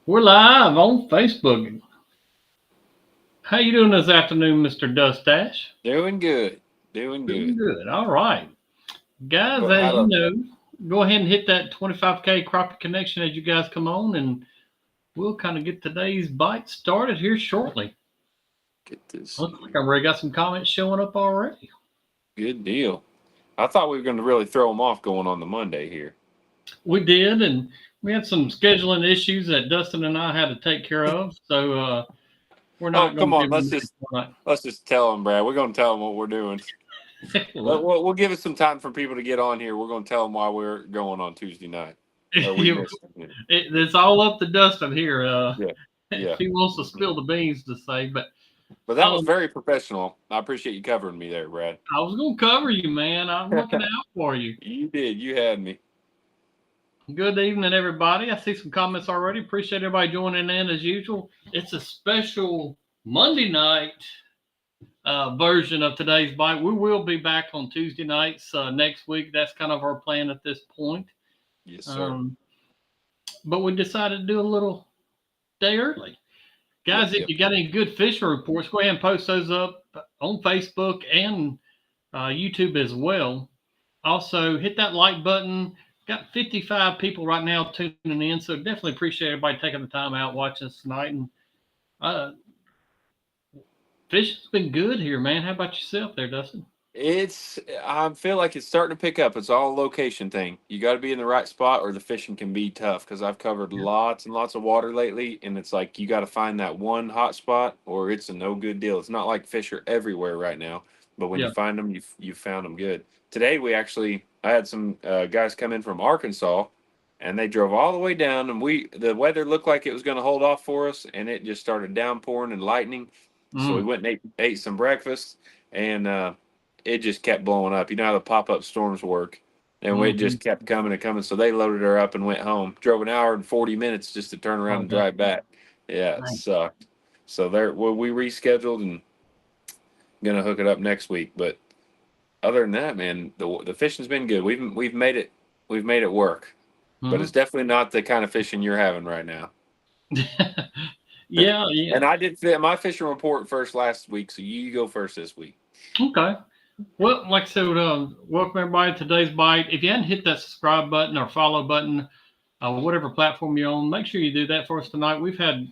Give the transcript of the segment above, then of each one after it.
We're live on Facebook. How you doing this afternoon, Mr. Dustache? Doing good. Doing Doing good. good. All right. Guys, But as how you to know, go ahead and hit that 25K crappie connection as you guys come on, and we'll kind of get today's bite started here shortly. get this Looks like I already got some comments showing up already. good deal? I thought we were going to really throw them off going on the Monday here. We did, and we had some scheduling issues that Dustin and I had to take care of, so we're Oh, not going come to be on. able to Let's make just it tonight. let's just tell them, Brad. We're going to tell them what we're doing. We'll give it some time for people to get on here. We're going to tell them why we're going on Tuesday night, or we missed it. It's all up to Dustin here. Yeah, If yeah. he wants to spill the beans to say, but But that was um, very professional. I appreciate you covering me there, Brad. I was gonna cover you, man. I'm looking out for you. You did. You had me. Good evening, everybody. I see some comments already. Appreciate everybody joining in as usual. It's a special Monday night version of today's bite. We will be back on Tuesday nights next week. That's kind of our plan at this point. Yes, sir. Um, but we decided to do a little day early. Yep, Guys, if yep. you got any good fishing reports, go ahead and post those up on Facebook and YouTube as well. Also, hit that like button. Got 55 people right now tuning in, so definitely appreciate everybody taking the time out watching us tonight. And uh, fishing's been good here, man. How about yourself there, Dustin? I feel like it's starting to pick up. It's all a location thing. You got to be in the right spot or the fishing can be tough because I've covered Yeah. lots and lots of water lately. And it's like you got to find that one hot spot or it's a no good deal. It's not like fish are everywhere right now, but when you Yeah. find them, you found them good. Today, I had some guys come in from Arkansas and they drove all the way down and the weather looked like it was going to hold off for us and it just started downpouring and lightning. So we Mm, went and ate some breakfast and, it just kept blowing up. You know how the pop up storms work. And it mm-hmm. just kept coming and coming. So they loaded her up and went home. Drove an hour and 40 minutes just to turn around Oh, and dang. drive back. Yeah, it Dang. sucked. So we rescheduled and gonna hook it up next week. But other than that, man, the fishing's been good. We've made it work. But it's Mm-hmm. definitely not the kind of fishing you're having right now. Yeah, yeah. And I did my fishing report first last week, so you go first this week. Okay. Well, like I said, welcome everybody to today's bite. If you hadn't hit that subscribe button or follow button, whatever platform you're on, make sure you do that for us tonight. We've had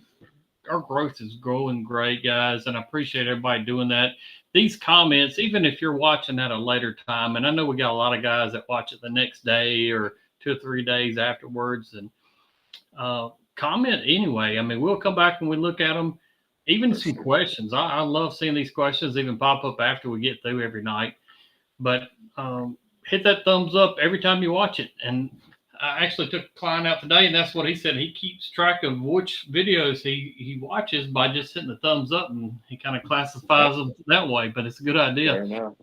our growth is growing great, guys, and I appreciate everybody doing that. These comments, even if you're watching at a later time, and I know we got a lot of guys that watch it the next day or 2 or 3 days afterwards, and comment anyway. I mean, we'll come back and we look at them. Even For some sure. questions. I love seeing these questions even pop up after we get through every night. But hit that thumbs up every time you watch it. And I actually took a client out today, and that's what he said. He keeps track of which videos he watches by just hitting the thumbs up, and he kind of classifies Yep. them that way. But it's a good idea, Fair enough.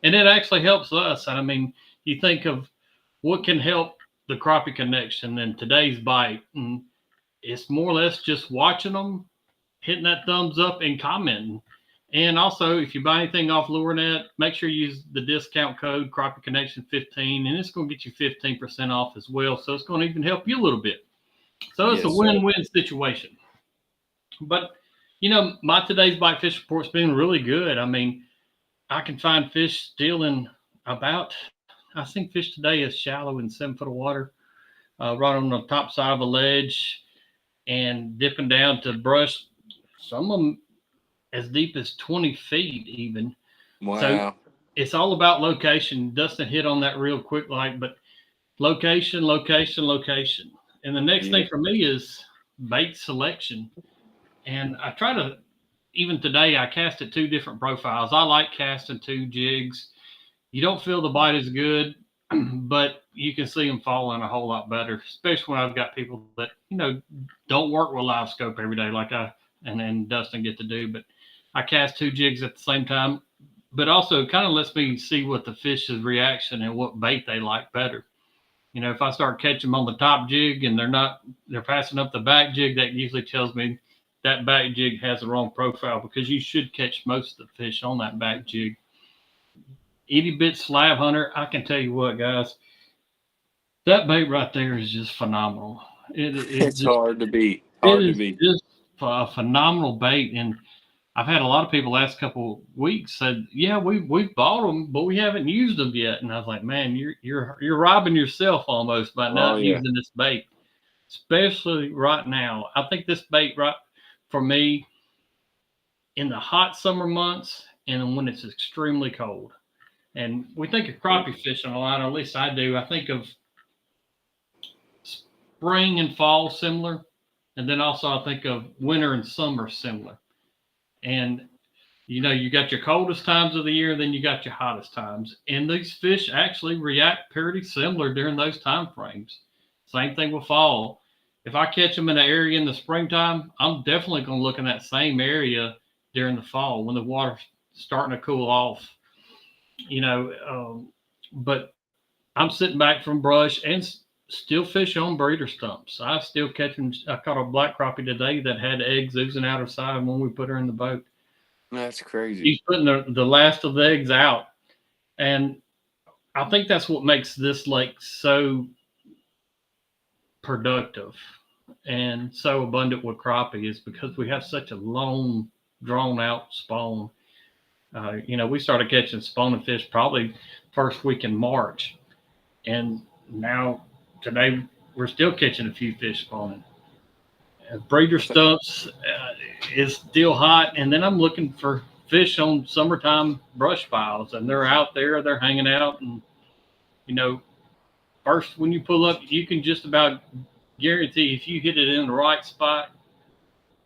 and it actually helps us. I mean, you think of what can help the crappie connection and today's bite, and it's more or less just watching them, hitting that thumbs up, and commenting. And also, if you buy anything off LureNet, make sure you use the discount code Crappie Connection 15, and it's going to get you 15% off as well. So it's going to even help you a little bit. So it's a Yes, sir. win-win situation. But my today's bite fish report's been really good. I mean, I can find fish still in about. I think fish today is shallow in 7 foot of water, right on the top side of a ledge, and dipping down to brush. Some of them as deep as 20 feet even. So Wow. it's all about location. Dustin hit on that real quick, but location, location, location. And the next thing Yep. for me is bait selection. And I try to, even today, I cast at 2 different profiles. I like casting 2 jigs. You don't feel the bite as good, but you can see them falling a whole lot better, especially when I've got people that, don't work with live scope every day like I and Dustin get to do. But I cast 2 jigs at the same time, but also kind of lets me see what the fish's reaction and what bait they like better. If I start catching them on the top jig and they're passing up the back jig, that usually tells me that back jig has the wrong profile because you should catch most of the fish on that back jig. 80-bit slab hunter, I can tell you what, guys, that bait right there is just phenomenal. It It's just hard to beat. It Hard to is beat. just a phenomenal bait, and I've had a lot of people last couple weeks said, "Yeah, we've bought them, but we haven't used them yet." And I was like, "Man, you're robbing yourself almost by Oh not yeah. using this bait, especially right now." I think this bait right for me in the hot summer months and when it's extremely cold. And we think of crappie fishing a lot, or at least I do. I think of spring and fall similar, and then also I think of winter and summer similar. And you got your coldest times of the year, then you got your hottest times. And these fish actually react pretty similar during those time frames. Same thing with fall. If I catch them in an area in the springtime, I'm definitely going to look in that same area during the fall when the water's starting to cool off. You know, but I'm sitting back from brush and still fish on breeder stumps. I still catch them. I caught a black crappie today that had eggs oozing out her side when we put her in the boat. That's crazy. He's putting the last of the eggs out. And I think that's what makes this lake so productive and so abundant with crappie is because we have such a long, drawn out spawn. We started catching spawning fish probably first week in March. And now today we're still catching a few fish spawning. Breeder stumps is still hot. And then I'm looking for fish on summertime brush piles and they're out there, they're hanging out. And, you know, first when you pull up, you can just about guarantee if you hit it in the right spot,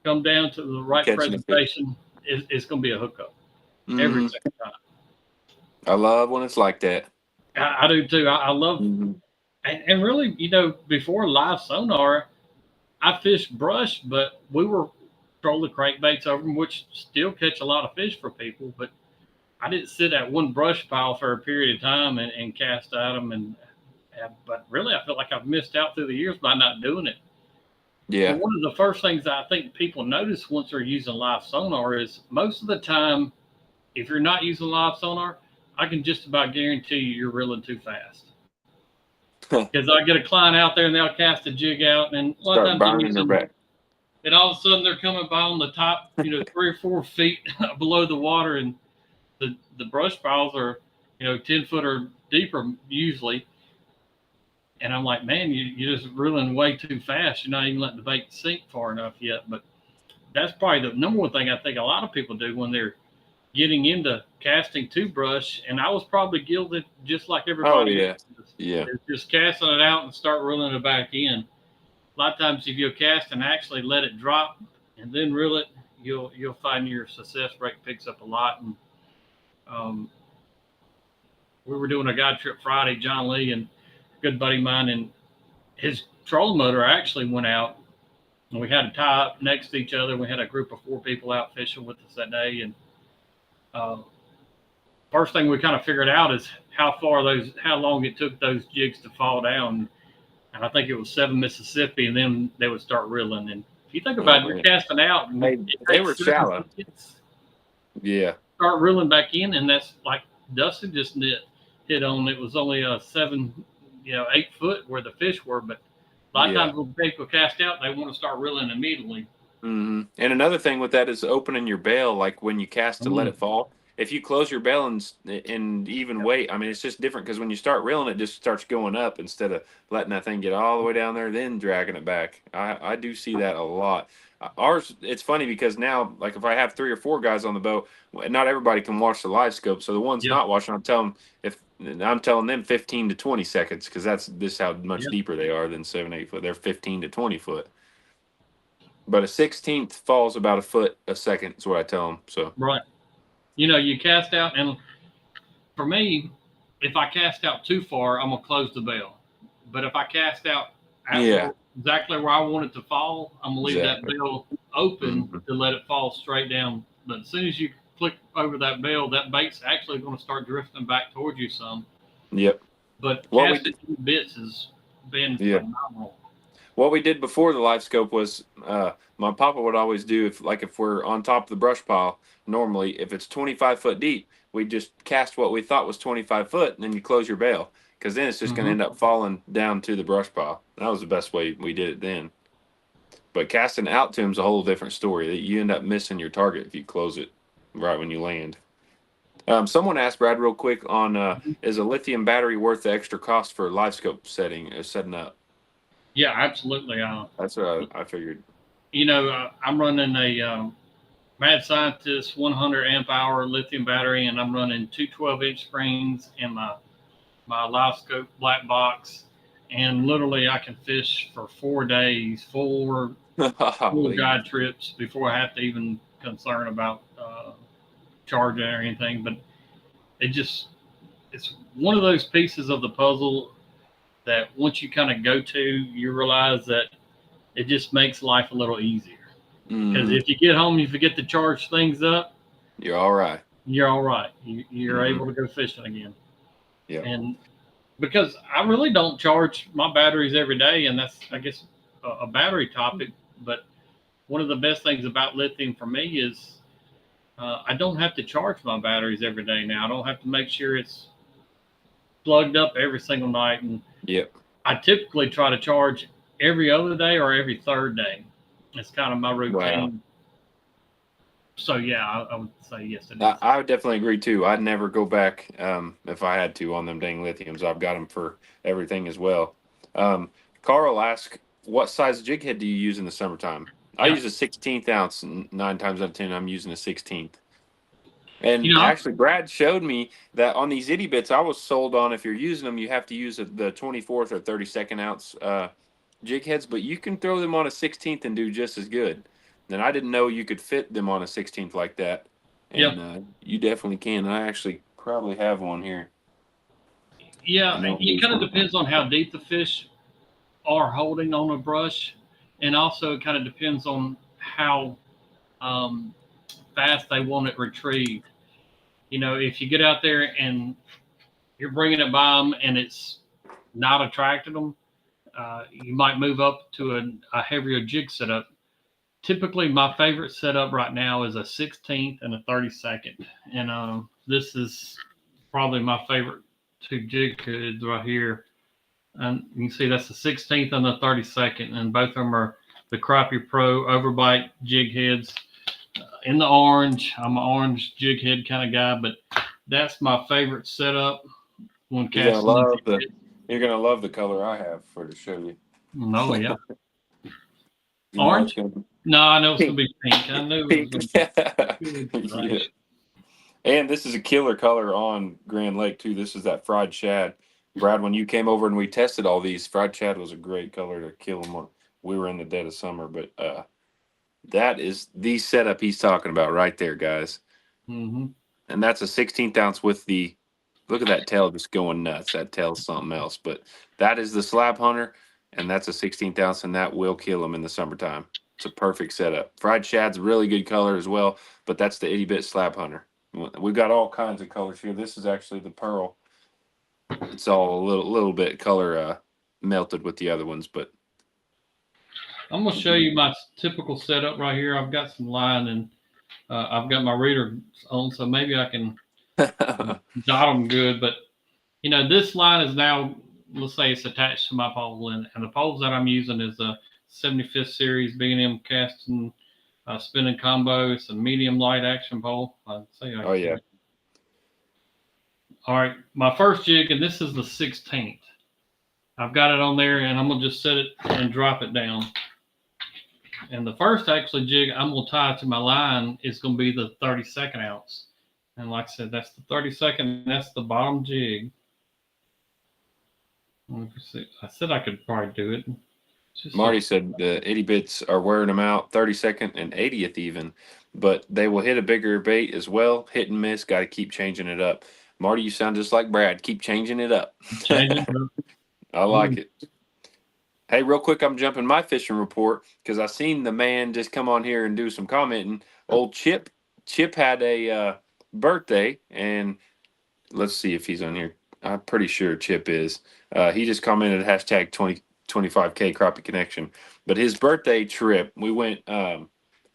come down to the right Catching a fish. presentation, it's going to be a hookup every Hmm. second time. I love when it's like that. I do too. I love, Hmm. and really, before live sonar, I fished brush, but we were trolling crankbaits over them, which still catch a lot of fish for people. But I didn't sit at one brush pile for a period of time and cast at them. But really, I feel like I've missed out through the years by not doing it. But Yeah. one of the first things I think people notice once they're using live sonar is most of the time, if you're not using live sonar, I can just about guarantee you're reeling too fast. Because I get a client out there and they'll cast a jig out, and a lot of Start times I'm burning their using, back. and all of a sudden they're coming by on the top, 3 or 4 feet below the water, and the brush piles are, 10 foot or deeper usually. And I'm like, man, you're just reeling way too fast. You're not even letting the bait sink far enough yet. But that's probably the number one thing I think a lot of people do when they're getting into casting to brush. And I was probably guilty just like Oh everybody yeah. else. Yeah. Is just casting it out and start reeling it back in. A lot of times if you'll cast and actually let it drop and then reel it, you'll find your success rate picks up a lot. And um, we were doing a guide trip Friday, John Lee and a good buddy of mine, and his trolling motor actually went out. And we had to tie up next to each other. We had a group of 4 people out fishing with us that day. And uh, first thing we kind of figured out is how long it took those jigs to fall down. And I think it was 7 Mississippi, and then they would start reeling. And if you think about it, you're casting out, and it They were takes 7 shallow. seconds Yeah. start reeling back in, and that's like Dustin just hit on. It was only a 8 foot where the fish were, but a lot of Yeah. times when people cast out, they want to start reeling immediately. Hmm. And another thing with that is opening your bail, like when you cast to let Mm, it fall. If you close your bail and even yeah, wait, I mean, it's just different because when you start reeling, it just starts going up instead of letting that thing get all the way down there, then dragging it back. I do see that a lot. Ours, it's funny because now, like if I have 3 or 4 guys on the boat, not everybody can watch the live scope. So the ones yeah, not watching, I'm telling them 15 to 20 seconds because that's this how much yeah, deeper they are than 7, 8 foot. They're 15 to 20 foot. But a 16th falls about a foot a second is what I tell them. So right. You cast out, and for me, if I cast out too far, I'm gonna close the bail. But if I cast out at yeah, exactly where I want it to fall, I'm gonna leave that exactly. bail open Hmm. to let it fall straight down. But as soon as you click over that bail, that bait's actually going to start drifting back towards you some. Yep. But What we casting did, bits has been yeah. phenomenal. What we did before the live scope was my papa would always do if we're on top of the brush pile, normally if it's 25 foot deep, we just cast what we thought was 25 foot and then you close your bail because then it's just going to Mm-hmm. end up falling down to the brush pile. That was the best way we did it then. But casting out to him's a whole different story. You end up missing your target if you close it right when you land. Someone asked Brad real quick on is a lithium battery worth the extra cost for live scope setting up? Yeah, absolutely. That's what I figured. I'm running a Mad Scientist 100 amp hour lithium battery, and I'm running two 12-inch screens and my live scope black box, and literally I can fish for 4 days, full guide trips before I have to even concern about charging or anything. But it's one of those pieces of the puzzle that once you kind of go to, you realize that it just makes life a little easier. Because if you get home and you forget to charge things up, you're all right. You're all right. You're able to go fishing again. Yeah. And because I really don't charge my batteries every day, and that's, I guess, a battery topic. But one of the best things about lithium for me is I don't have to charge my batteries every day now. I don't have to make sure it's plugged up every single night. And I typically try to charge every other day or every third day. It's kind of my routine. Wow. So yeah, I would say yes. It is. I would definitely agree too. I'd never go back if I had to on them dang lithiums. I've got them for everything as well. Carl asked, "What size jig head do you use in the summertime?" I use a 16th ounce. 9 times out of 10, I'm using a 16th. And actually, Brad showed me that on these itty bits, I was sold on if you're using them, you have to use the 24th or 32nd ounce jig heads, but you can throw them on a 16th and do just as good. And I didn't know you could fit them on a 16th like that. And you definitely can. I actually probably have one here. Yeah, it kind of depends on how deep the fish are holding on a brush. And also it kind of depends on how fast they want it retrieved. If you get out there and you're bringing it by them and it's not attracting them, you might move up to a heavier jig setup. Typically, my favorite setup right now is a 16th and a 32nd. And this is probably my favorite two jig heads right here. And you can see that's the 16th and the 32nd. And both of them are the Crappie Pro overbite jig heads in the orange. I'm an orange jig head kind of guy, but that's my favorite setup when casting. You're going to love the color I have to show you. Oh, yeah. Orange? No, I know it's going to be pink. I knew it was going to be And this is a killer color on Grand Lake, too. This is that fried shad. Brad, when you came over and we tested all these, fried shad was a great color to kill them. We were in the dead of summer, but that is the setup he's talking about right there, guys. Mm-hmm. And that's a 16th ounce with the – look at that tail just going nuts. That tail's something else. But that is the Slab Hunter, and that's a 16th ounce, and that will kill them in the summertime. It's a perfect setup. Fried shad's a really good color as well, but that's the itty bit Slab Hunter. We've got all kinds of colors here. This is actually the pearl. It's all a little bit color melted with the other ones, but I'm gonna show you my typical setup right here. I've got some line and I've got my reader on, so maybe I can dot them good. But this line is now, let's say it's attached to my pole, and the poles that I'm using is a 75th series B&M casting spinning combo. It's a medium light action pole. I'd say. Oh yeah. All right, my first jig, and this is the 16th. I've got it on there, and I'm gonna just set it and drop it down. And the first actually jig I'm gonna tie to my line is gonna be the 32nd ounce. And like I said, that's the 32nd. That's the bottom jig. I said I could probably do it. Marty said the itty bits are wearing them out, 32nd and 80th even, but they will hit a bigger bait as well. Hit and miss. Got to keep changing it up. Marty, you sound just like Brad. Keep changing it up. I like it. Hey, real quick, I'm jumping my fishing report because I seen the man just come on here and do some commenting. Old Chip had a birthday, and let's see if he's on here. I'm pretty sure Chip is. He just commented hashtag 2025K Crappie Connection. But his birthday trip, we went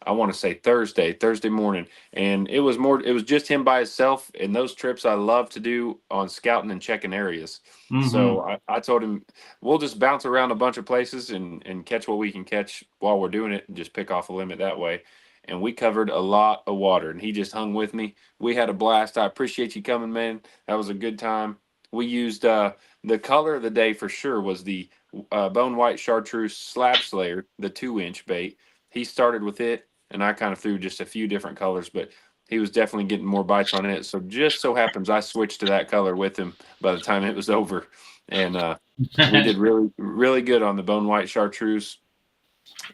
I want to say Thursday morning. And it was just him by himself. And those trips I love to do on scouting and checking areas. Mm-hmm. So I told him, we'll just bounce around a bunch of places and catch what we can catch while we're doing it and just pick off a limit that way. And we covered a lot of water and he just hung with me. We had a blast. I appreciate you coming, man. That was a good time. We used the color of the day for sure was the bone white chartreuse slab slayer, the 2-inch bait. He started with it, and I kind of threw just a few different colors, but he was definitely getting more bites on it. So just so happens I switched to that color with him by the time it was over, and we did really really good on the bone white chartreuse,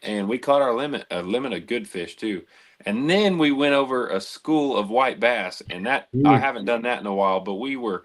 and we caught our limit of good fish too. And then we went over a school of white bass, and that I Ooh. haven't done that in a while, but we were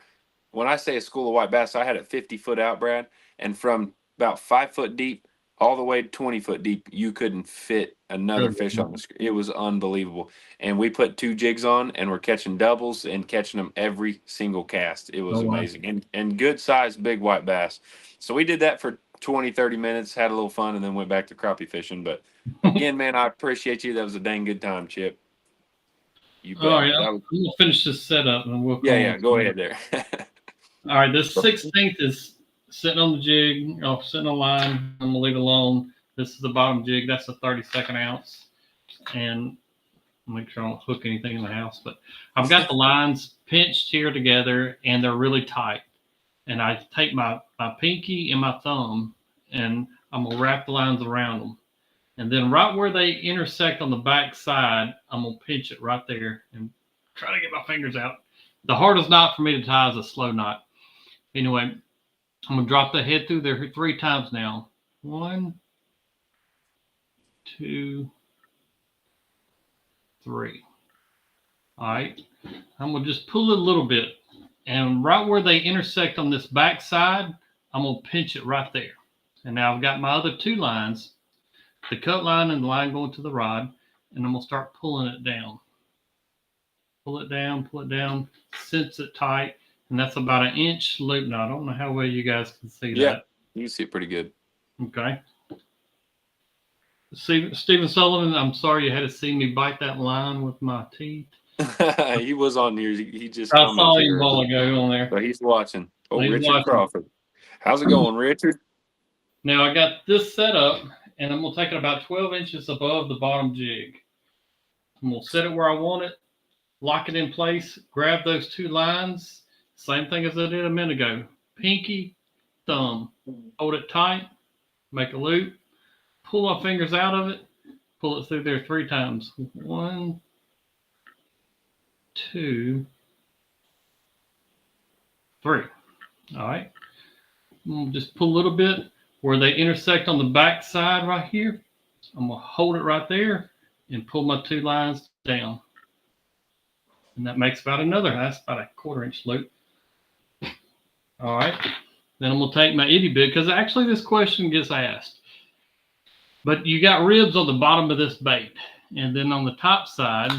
when I say a school of white bass, I had it 50 foot out, Brad, and from about 5 foot deep all the way to 20 foot deep, you couldn't fit another Good. fish on the screen. It was unbelievable. And we put 2 jigs on and we're catching doubles and catching them every single cast. It Oh was wow. amazing. And good sized big white bass. So we did that for 20, 30 minutes, had a little fun, and then went back to crappie fishing. But again, man, I appreciate you. That was a dang good time, Chip. You All bet. right, That was, I'm gonna finish this setup and we'll yeah, call yeah. Go it. ahead there. All right, this 16th is sitting on the jig, sitting on line. I'm gonna leave it alone. This is the bottom jig. That's a 32nd ounce, and make sure I don't hook anything in the house. But I've got the lines pinched here together, and they're really tight. And I take my pinky and my thumb, and I'm gonna wrap the lines around them. And then right where they intersect on the back side, I'm gonna pinch it right there and try to get my fingers out. The hardest knot for me to tie is a slow knot. Anyway, I'm gonna drop the head through there 3 times now. 1, 2, 3. All right. I'm gonna just pull it a little bit, and right where they intersect on this back side, I'm gonna pinch it right there. And now I've got my other 2 lines, the cut line and the line going to the rod, and I'm gonna start pulling it down. Pull it down, cinch it tight, and that's about an inch loop knot. I don't know how well you guys can see Yeah, that. you see it pretty good. Okay. Stephen Sullivan, I'm sorry you had to see me bite that line with my teeth. He was on here. He just I saw commented him a while earlier. ago on there. So he's watching. Oh, He's Richard watching. Crawford. How's it going, Richard? Now I got this set up, and I'm gonna take it about 12 inches above the bottom jig. I'm gonna set it where I want it, lock it in place, grab those 2 lines, same thing as I did a minute ago. Pinky, thumb, hold it tight, make a loop, pull my fingers out of it, pull it through there 3 times. 1, 2, 3. All right. I'm gonna just pull a little bit where they intersect on the back side right here. I'm gonna hold it right there and pull my 2 lines down. And that makes that's about a 1/4 inch loop. All right. Then I'm gonna take my itty bit, because actually this question gets asked. But you got ribs on the bottom of this bait, and then on the top side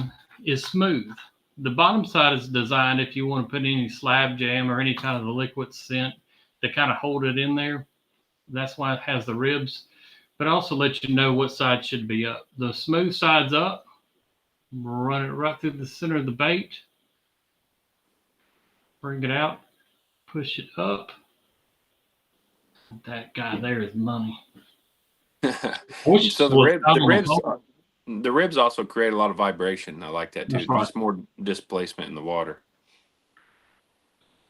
is smooth. The bottom side is designed if you want to put any slab jam or any kind of the liquid scent to kind of hold it in there. That's why it has the ribs, but also let you know what side should be up. The smooth side's up. Run it right through the center of the bait. Bring it out. Push it up. That guy there is money. So the ribs also create a lot of vibration. I like that too. That's right. Just more displacement in the water.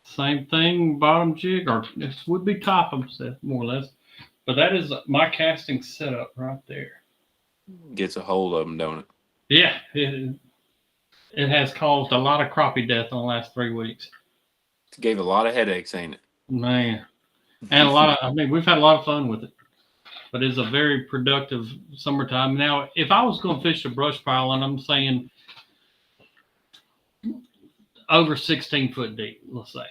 Same thing, bottom jig, or this would be top, I'm saying, more or less. But that is my casting setup right there. Gets a hold of them, don't it? Yeah, it has caused a lot of crappie death in the last 3 weeks. It gave a lot of headaches, ain't it? Man, and we've had a lot of fun with it. But it's a very productive summertime. Now, if I was going to fish a brush pile, and I'm saying over 16 foot deep, let's say,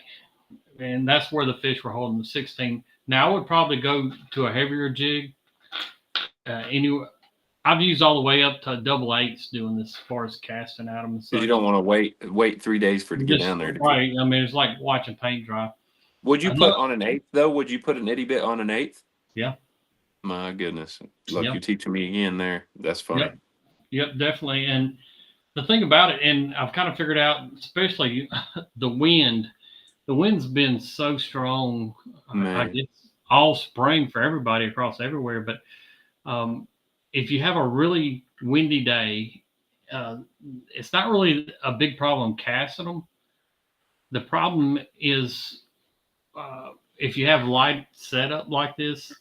and that's where the fish were holding, the 16. Now I would probably go to a heavier jig. I've used all the way up to double eights doing this as far as casting at them. Because you don't want to wait 3 days for it to get down there. Right. I mean, it's like watching paint dry. Would you put on an 1/8 though? Would you put an itty bit on an 1/8? Yeah. My goodness. Look, Yep. you're teaching me again there. That's funny. Yep. Yep, definitely. And the thing about it, and I've kind of figured out, especially the wind. The wind's been so strong. I Man, guess all spring for everybody across everywhere. But um, if you have a really windy day, uh, it's not really a big problem casting them. The problem is if you have light setup like this,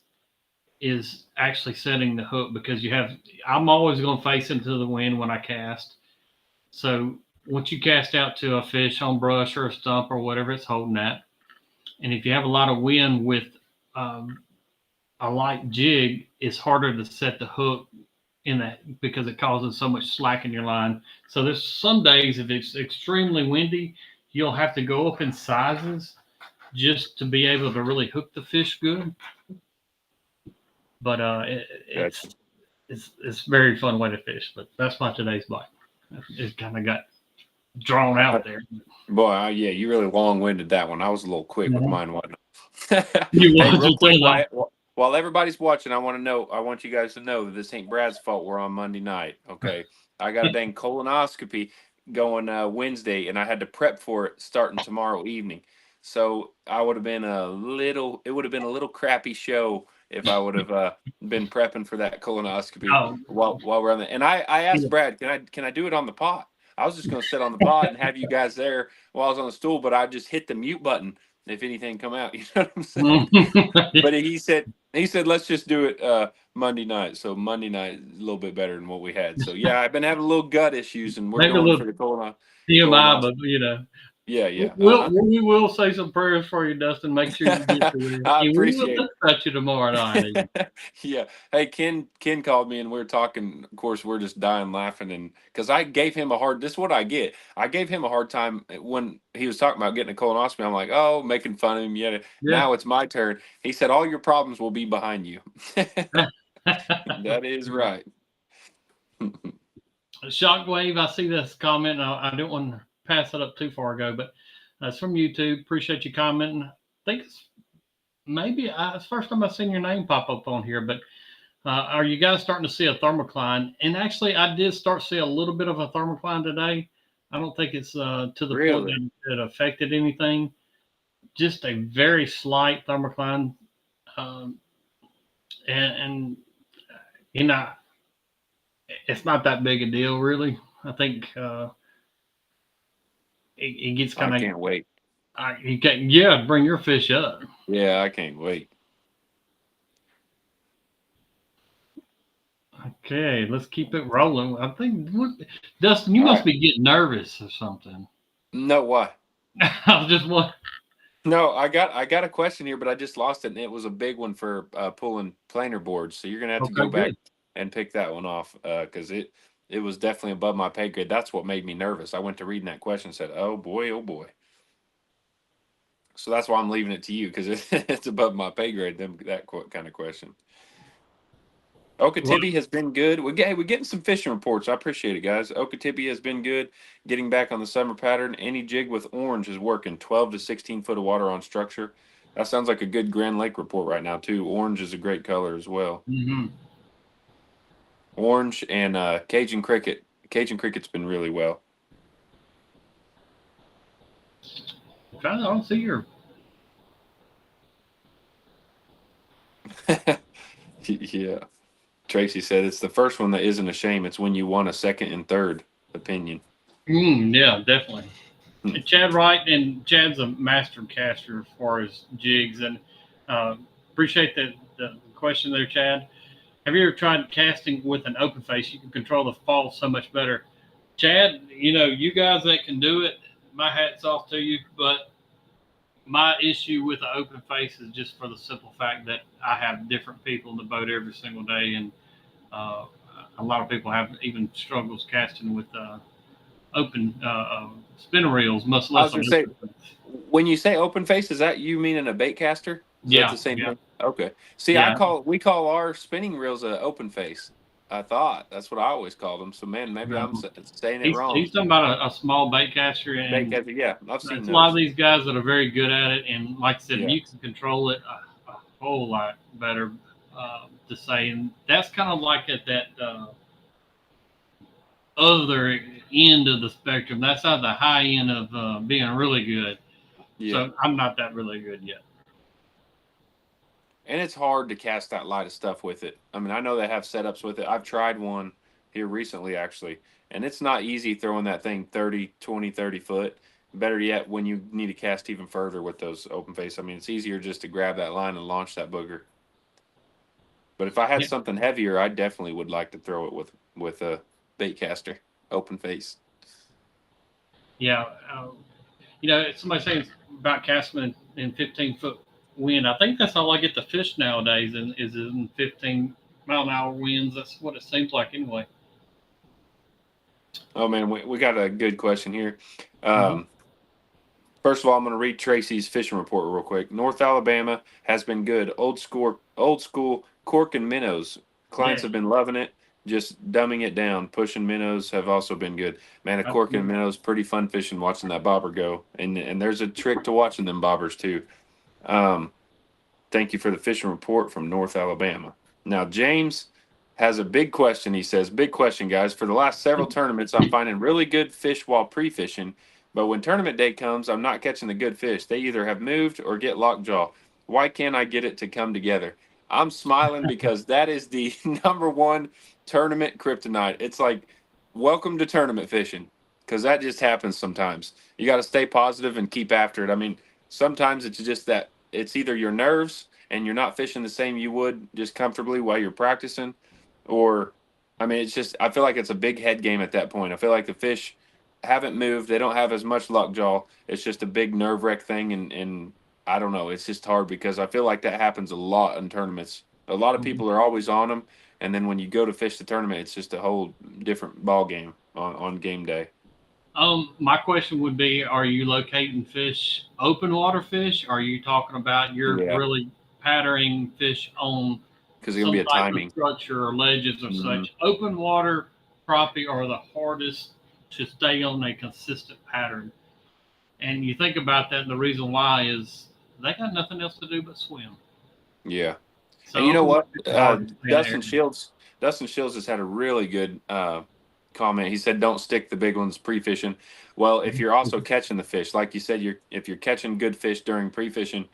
is actually setting the hook because you have. I'm always going to face into the wind when I cast. So once you cast out to a fish on brush or a stump or whatever it's holding at, and if you have a lot of wind with um, a light jig, it's harder to set the hook in that because it causes so much slack in your line. So there's some days if it's extremely windy, you'll have to go up in sizes just to be able to really hook the fish good. But gotcha. it's very fun way to fish. But that's my today's bite. It kind of got drawn out there. Boy, yeah, you really long-winded that one. I was a little quick with mine, wasn't I? You Hey, was real just quick, saying that. while everybody's watching, I want you guys to know that this ain't Brad's fault. We're on Monday night, okay? I got a dang colonoscopy going Wednesday, and I had to prep for it starting tomorrow evening. So I would have been it would have been a little crappy show if I would have been prepping for that colonoscopy Oh, while we're on the. And I asked Brad, can I do it on the pot? I was just going to sit on the pod and have you guys there while I was on the stool, but I just hit the mute button if anything come out. You know what I'm saying? But he said let's just do it Monday night. So Monday night is a little bit better than what we had. So yeah, I've been having a little gut issues, and we're maybe a going for little the TMI, colonoscopy. but you know. Yeah, yeah. We will say some prayers for you, Dustin. Make sure you get to there. I And we will appreciate think about you tomorrow night. Yeah. Hey, Ken called me and we are talking. Of course, we're just dying laughing, and because I gave him a hard. This is what I get. I gave him a hard time when he was talking about getting a colonoscopy. I'm like, oh, making fun of him. Yeah. Yeah. Now it's my turn. He said, all your problems will be behind you. That is right. Shockwave, I see this comment. I didn't want to pass it up too far ago, but it's from YouTube. Appreciate you commenting. I think it's it's the first time I've seen your name pop up on here, but are you guys starting to see a thermocline? And actually, I did start to see a little bit of a thermocline today. I don't think it's to the point Really? that it affected anything. Just a very slight thermocline, um, and you know, it's not that big a deal, really. I think it gets I kind of can't wait. you can yeah bring your fish up. Yeah, I can't wait. Okay, let's keep it rolling. I think Dustin, you All must right. be getting nervous or something. No, what? I was just wondering. No, I got a question here, but I just lost it, and it was a big one for pulling planer boards. So you're gonna have to Okay, go back good. and pick that one off because it was definitely above my pay grade. That's what made me nervous. I went to reading that question and said, "Oh boy, oh boy." So that's why I'm leaving it to you because it's above my pay grade. Kind of question. Well, Okatibbe has been good. We're getting some fishing reports. I appreciate it, guys. Okatibbe has been good. Getting back on the summer pattern. Any jig with orange is working. 12 to 16 foot of water on structure. That sounds like a good Grand Lake report right now too. Orange is a great color as well. mm-hmm. Orange and Cajun cricket. Cajun cricket's been really well. I don't see your. Yeah. Tracy said it's the first one that isn't a shame. It's when you want a second and third opinion. Yeah, definitely. And Chad Wright, and Chad's a master caster as far as jigs, and appreciate the question there, Chad. Have you ever tried casting with an open face? You can control the fall so much better. Chad, you guys that can do it, my hat's off to you. But my issue with the open face is just for the simple fact that I have different people in the boat every single day, and uh, a lot of people have even struggles casting with open spinner reels, much I less was an gonna say, open face. when you say open face, is that you meaning a bait caster? Is that Yeah, the same yeah, thing? Okay. See, yeah. we call our spinning reels a open face. I thought that's what I always called them. So man, maybe No. I'm saying it He's wrong. talking about a small bait caster, Bait and caster, yeah, I've seen it's a lot of those. these guys that are very good at it. And like I said, Yeah. you can control it a whole lot better to say. And that's kind of like at that other end of the spectrum. That's on the high end of being really good. Yeah. So I'm not that really good yet. And it's hard to cast that light of stuff with it. I mean, I know they have setups with it. I've tried one here recently, actually, and it's not easy throwing that thing 30, 20, 30 foot. Better yet, when you need to cast even further with those open face. I mean, it's easier just to grab that line and launch that booger. But if I had Yeah, something heavier, I definitely would like to throw it with a bait caster, open face. yeah. Somebody saying about casting in 15-foot wind. I think that's all I get to fish nowadays, and is in 15-mile-an-hour winds. That's what it seems like anyway. Oh man, we got a good question here. Mm-hmm. First of all, I'm going to read Tracy's fishing report real quick. North Alabama has been good. Old school cork and minnows. Clients Yeah, have been loving it. Just dumbing it down. Pushing minnows have also been good. Man, a cork and minnows pretty fun fishing. Watching that bobber go, and there's a trick to watching them bobbers too. Um, Thank you for the fishing report from North Alabama. Now, James has a big question. He says, big question, guys. For the last several tournaments, I'm finding really good fish while pre fishing. But when tournament day comes, I'm not catching the good fish. They either have moved or get lockjaw. Why can't I get it to come together? I'm smiling because that is the number one tournament kryptonite. It's like, welcome to tournament fishing because that just happens sometimes. You got to stay positive and keep after it. I mean, sometimes it's just that it's either your nerves and you're not fishing the same you would just comfortably while you're practicing, or I mean, it's just I feel like it's a big head game at that point. I feel like the fish haven't moved; they don't have as much lockjaw. It's just a big nerve wreck thing, and I don't know. It's just hard because I feel like that happens a lot in tournaments. A lot of mm-hmm. people are always on them, and then when you go to fish the tournament, it's just a whole different ball game on game day. My question would be: are you locating fish, open water fish? Or are you talking about you're Yeah, really patterning fish on because it's gonna be some a type of timing. structure or ledges or Hmm. such? Open water crappie are the hardest to stay on a consistent pattern. And you think about that, and the reason why is they got nothing else to do but swim. Yeah. So And you know open water what? is hard to stay in the area. Dustin Shields has had a really good comment. He said, "Don't stick the big ones pre-fishing." Well, if you're also catching the fish, like you said, if you're catching good fish during pre-fishing,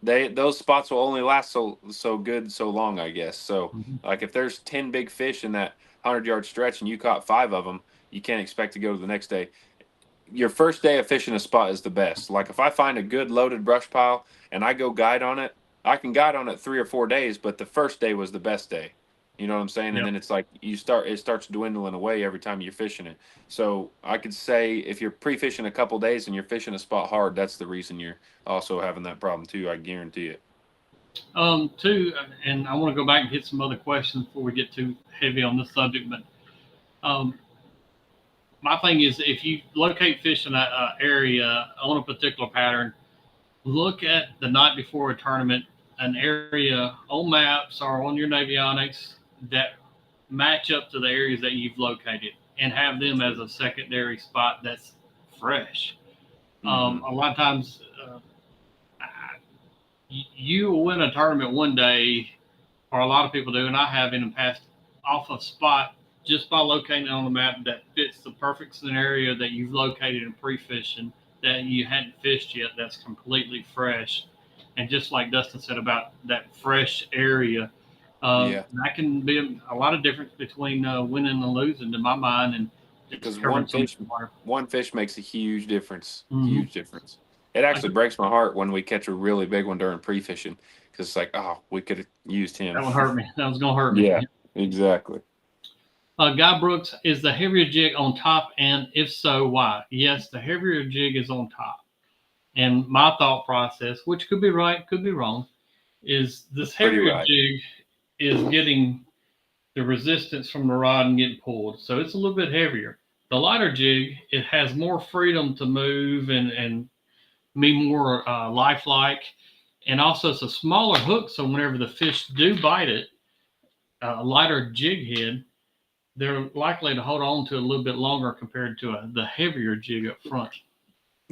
those spots will only last so good so long, I guess. So, Mhm. like if there's 10 big fish in that 100-yard stretch and you caught 5 of them, you can't expect to go to the next day. Your first day of fishing a spot is the best. Like if I find a good loaded brush pile and I go guide on it, I can guide on it 3 or 4 days, but the first day was the best day. You know what I'm saying? And Yep. then it's like it starts dwindling away every time you're fishing it. So I could say if you're pre-fishing a couple days and you're fishing a spot hard, that's the reason you're also having that problem too. I guarantee it. Two, and I want to go back and hit some other questions before we get too heavy on this subject. But um, my thing is, if you locate fish in that area on a particular pattern, look at the night before a tournament, an area on maps or on your Navionics that match up to the areas that you've located, and have them as a secondary spot that's fresh. Hmm. A lot of times, you will win a tournament one day, or a lot of people do, and I have in the past, off a spot just by locating it on the map that fits the perfect scenario that you've located in pre-fishing that you hadn't fished yet. That's completely fresh, and just like Dustin said about that fresh area, Yeah, that can be a lot of difference between winning and losing, to my mind, and because just covering some water. one fish makes a huge difference. Mm-hmm. Huge difference. It actually breaks my heart when we catch a really big one during pre-fishing because it's like, oh, we could have used him. That one hurt me. That was gonna hurt me. Yeah, exactly. Guy Brooks, is the heavier jig on top? And if so, why? Yes, the heavier jig is on top. And my thought process, which could be right, could be wrong, is this Pretty heavier right. jig is getting the resistance from the rod and getting pulled. So it's a little bit heavier. The lighter jig, it has more freedom to move and be more lifelike. And also, it's a smaller hook. So whenever the fish do bite it, a lighter jig head, they're likely to hold on to a little bit longer compared to the heavier jig up front.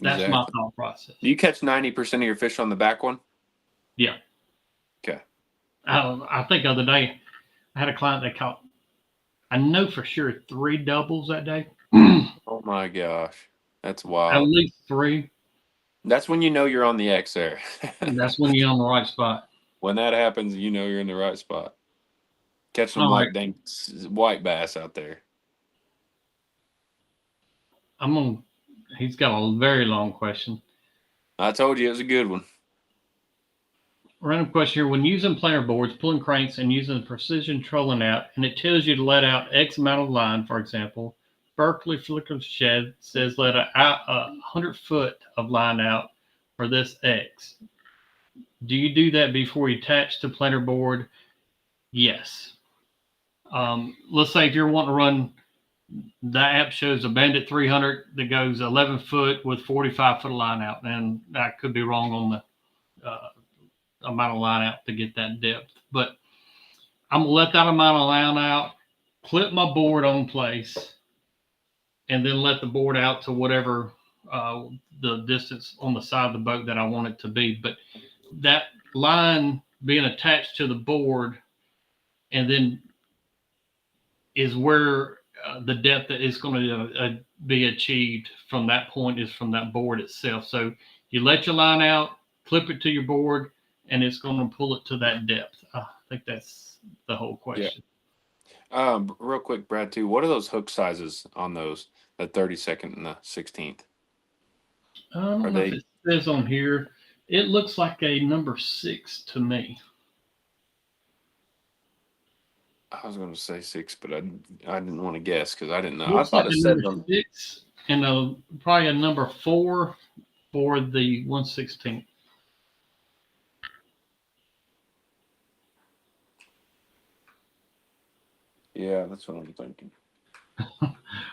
That's my Exactly. thought process. Do you catch 90% of your fish on the back one? Yeah. Okay. I think the other day I had a client that caught I know for sure 3 doubles that day. Oh my gosh, that's At wild. least 3. That's when you know you're on the X there. That's when you're on the right spot. When that happens, you know you're in the right spot. Catch them All right. like dang white bass out there. He's got a very long question. I told you it was a good one. Random question here. When using planer boards, pulling cranks, and using precision trolling out, and it tells you to let out X amount of line, for example, Berkeley Flicker Shed says let out 100 foot of line out for this X. Do you do that before you attach the planer board? Yes. Let's say if you're wanting to run, the app shows a Bandit 300 that goes 11 foot with 45 foot of line out, and I could be wrong on the amount of line out to get that depth, but I'm gonna let that amount of line out, clip my board on place, and then let the board out to whatever the distance on the side of the boat that I want it to be. But that line being attached to the board and then is where the depth that is going to be achieved from that point is from that board itself. So you let your line out, clip it to your board, and it's going to pull it to that depth. I think that's the whole question. Yeah. Real quick, Brad, too. What are those hook sizes on those? The 32nd and the 16th. I don't know if it says on here. It looks like a number 6 to me. I was going to say 6, but I didn't want to guess because I didn't know. Looks I thought like it a said number 6 and probably a number 4 for the 1/16. Yeah, that's what I'm thinking.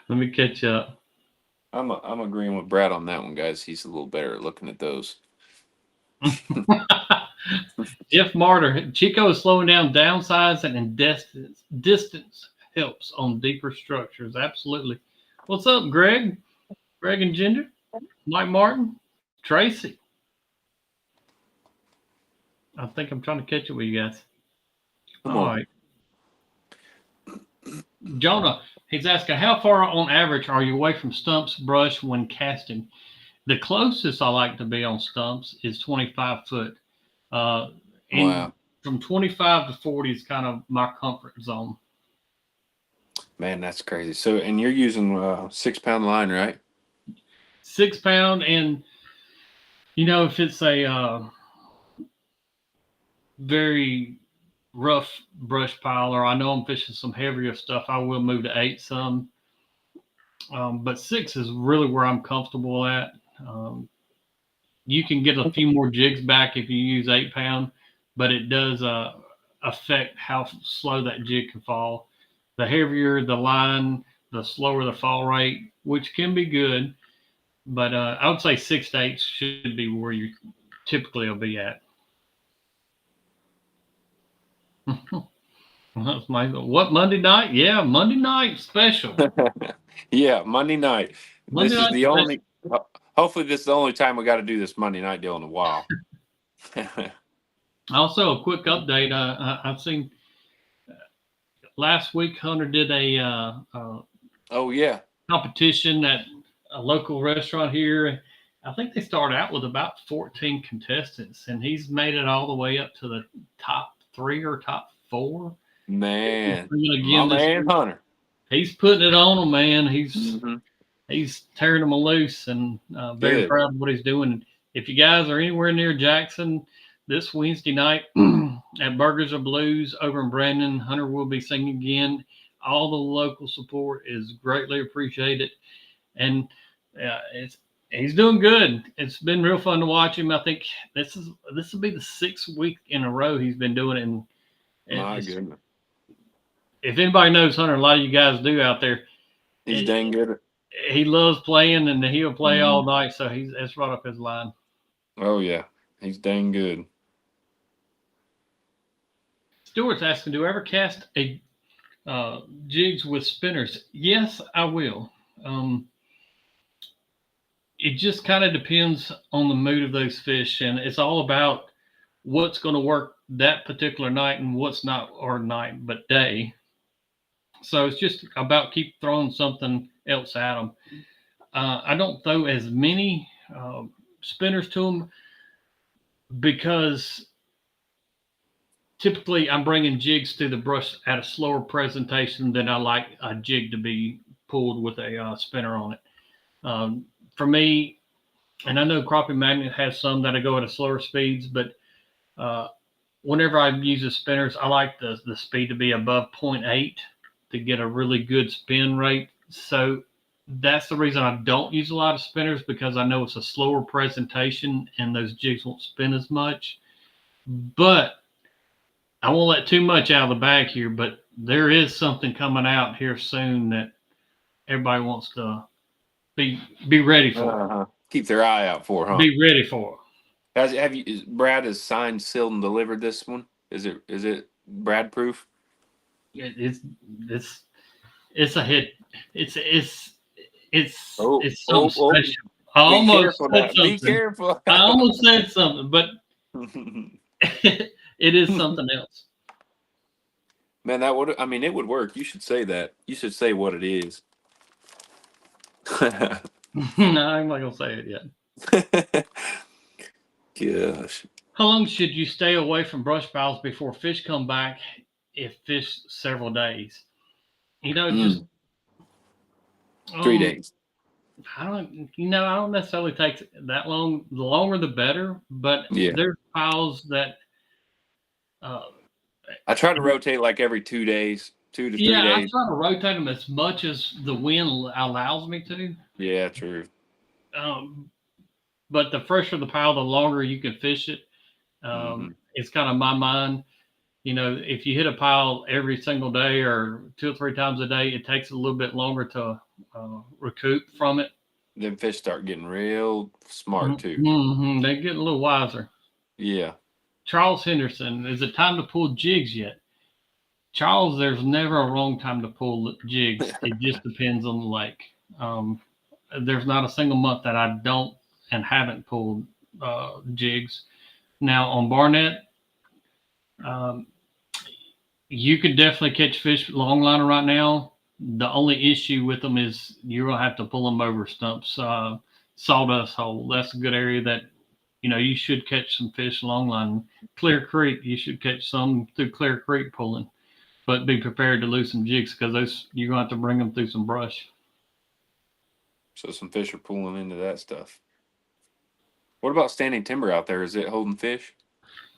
Let me catch up. I'm agreeing with Brad on that one, guys. He's a little better at looking at those. Jeff Martyr, Chico is slowing down, downsizing, and distance helps on deeper structures. Absolutely. What's up, Greg? Greg and Ginger, Mike Martin, Tracy. I think I'm trying to catch it with you guys. Come All on. right. Jonah, he's asking, how far on average are you away from stumps, brush when casting? The closest I like to be on stumps is 25 foot. And Wow. from 25 to 40 is kind of my comfort zone. Man, that's crazy. So, and you're using 6-pound line, right? 6 pound, and if it's a very rough brush pile, or I know I'm fishing some heavier stuff, I will move to 8 some. But 6 is really where I'm comfortable at. You can get a few more jigs back if you use 8 pound, but it does affect how slow that jig can fall. The heavier the line, the slower the fall rate, which can be good. But I would say 6 to 8 should be where you typically will be at. That's what, Monday night? Yeah, Monday night special. Yeah, Monday night. Monday This is night the special. only. Hopefully, this is the only time we got to do this Monday night deal in a while. Also, a quick update. I've seen last week Hunter did a oh yeah, competition at a local restaurant here. I think they started out with about 14 contestants, and he's made it all the way up to the top 3 or top 4. man, Again, my man Hunter. He's putting it on them, man. He's tearing them loose, and very Good. proud of what he's doing. If you guys are anywhere near Jackson this Wednesday night at Burgers or Blues over in Brandon, Hunter will be singing again. All the local support is greatly appreciated, and he's doing good. It's been real fun to watch him. I think this will be the 6th week in a row he's been doing it. And my goodness. If anybody knows Hunter, a lot of you guys do out there. He's dang good. He loves playing, and he'll play all night. So that's right up his line. Oh yeah, he's dang good. Stuart's asking, do I ever cast a jigs with spinners? Yes, I will. It just kind of depends on the mood of those fish, and it's all about what's going to work that particular night and what's not, or night but day. So it's just about keep throwing something else at them. I don't throw as many spinners to them because typically I'm bringing jigs through the brush at a slower presentation than I like a jig to be pulled with a spinner on it. Um, for me, and I know Crappie Magnet has some that I go at a slower speeds, but uh, whenever I use the spinners, I like the speed to be above zero point 0.8 to get a really good spin rate. So that's the reason I don't use a lot of spinners, because I know it's a slower presentation and those jigs won't spin as much. But I won't let too much out of the bag here, but there is something coming out here soon that everybody wants to be ready for. Keep their eye out for, huh? Be ready for. Brad has signed, sealed, and delivered this one? Is it Brad proof? It's it's it's a hit. It's Oh, it's something special. I be almost careful said now. Be something. careful. I almost said something, but it is something else. Man, it would work. You should say that. You should say what it is. No, I'm not gonna say it yet. Gosh. How long should you stay away from brush piles before fish come back? If fish several days, just 3 days. I don't necessarily take that long. The longer the better. But Yeah. there's piles that I try to rotate like every 2 days, 2 to 3 I days. try to rotate them as much as the wind allows me to. Yeah, true. But the fresher the pile, the longer you can fish it. It's kind of my mind. If you hit a pile every single day or 2 or 3 times a day, it takes a little bit longer to recoup from it. Then fish start getting real smart too. Mm-hmm. They get a little wiser. Yeah. Charles Henderson, is it time to pull jigs yet? Charles, there's never a wrong time to pull jigs. It just depends on the lake. There's not a single month that I don't and haven't pulled jigs. Now on Barnett, you could definitely catch fish longliner right now. The only issue with them is you're gonna have to pull them over stumps, sawdust hole. That's a good area that you should catch some fish longline. Clear Creek, you should catch some through Clear Creek pulling, but be prepared to lose some jigs because those you're gonna have to bring them through some brush. So some fish are pulling into that stuff. What about standing timber out there? Is it holding fish?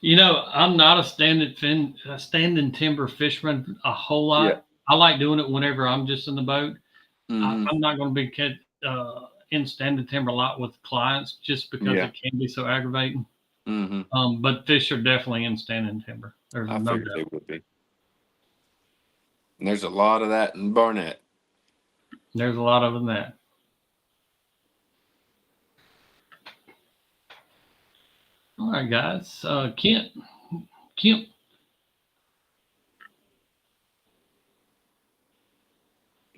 I'm not a standing timber fisherman a whole lot. Yeah. I like doing it whenever I'm just in the boat. Mm-hmm. I'm not going to be in standing timber a lot with clients just because it can be so aggravating. Mm-hmm. But fish are definitely in standing timber. There's I no figured doubt. they would be. And there's a lot of that in Barnett. There's a lot of that. All right, guys. Kent.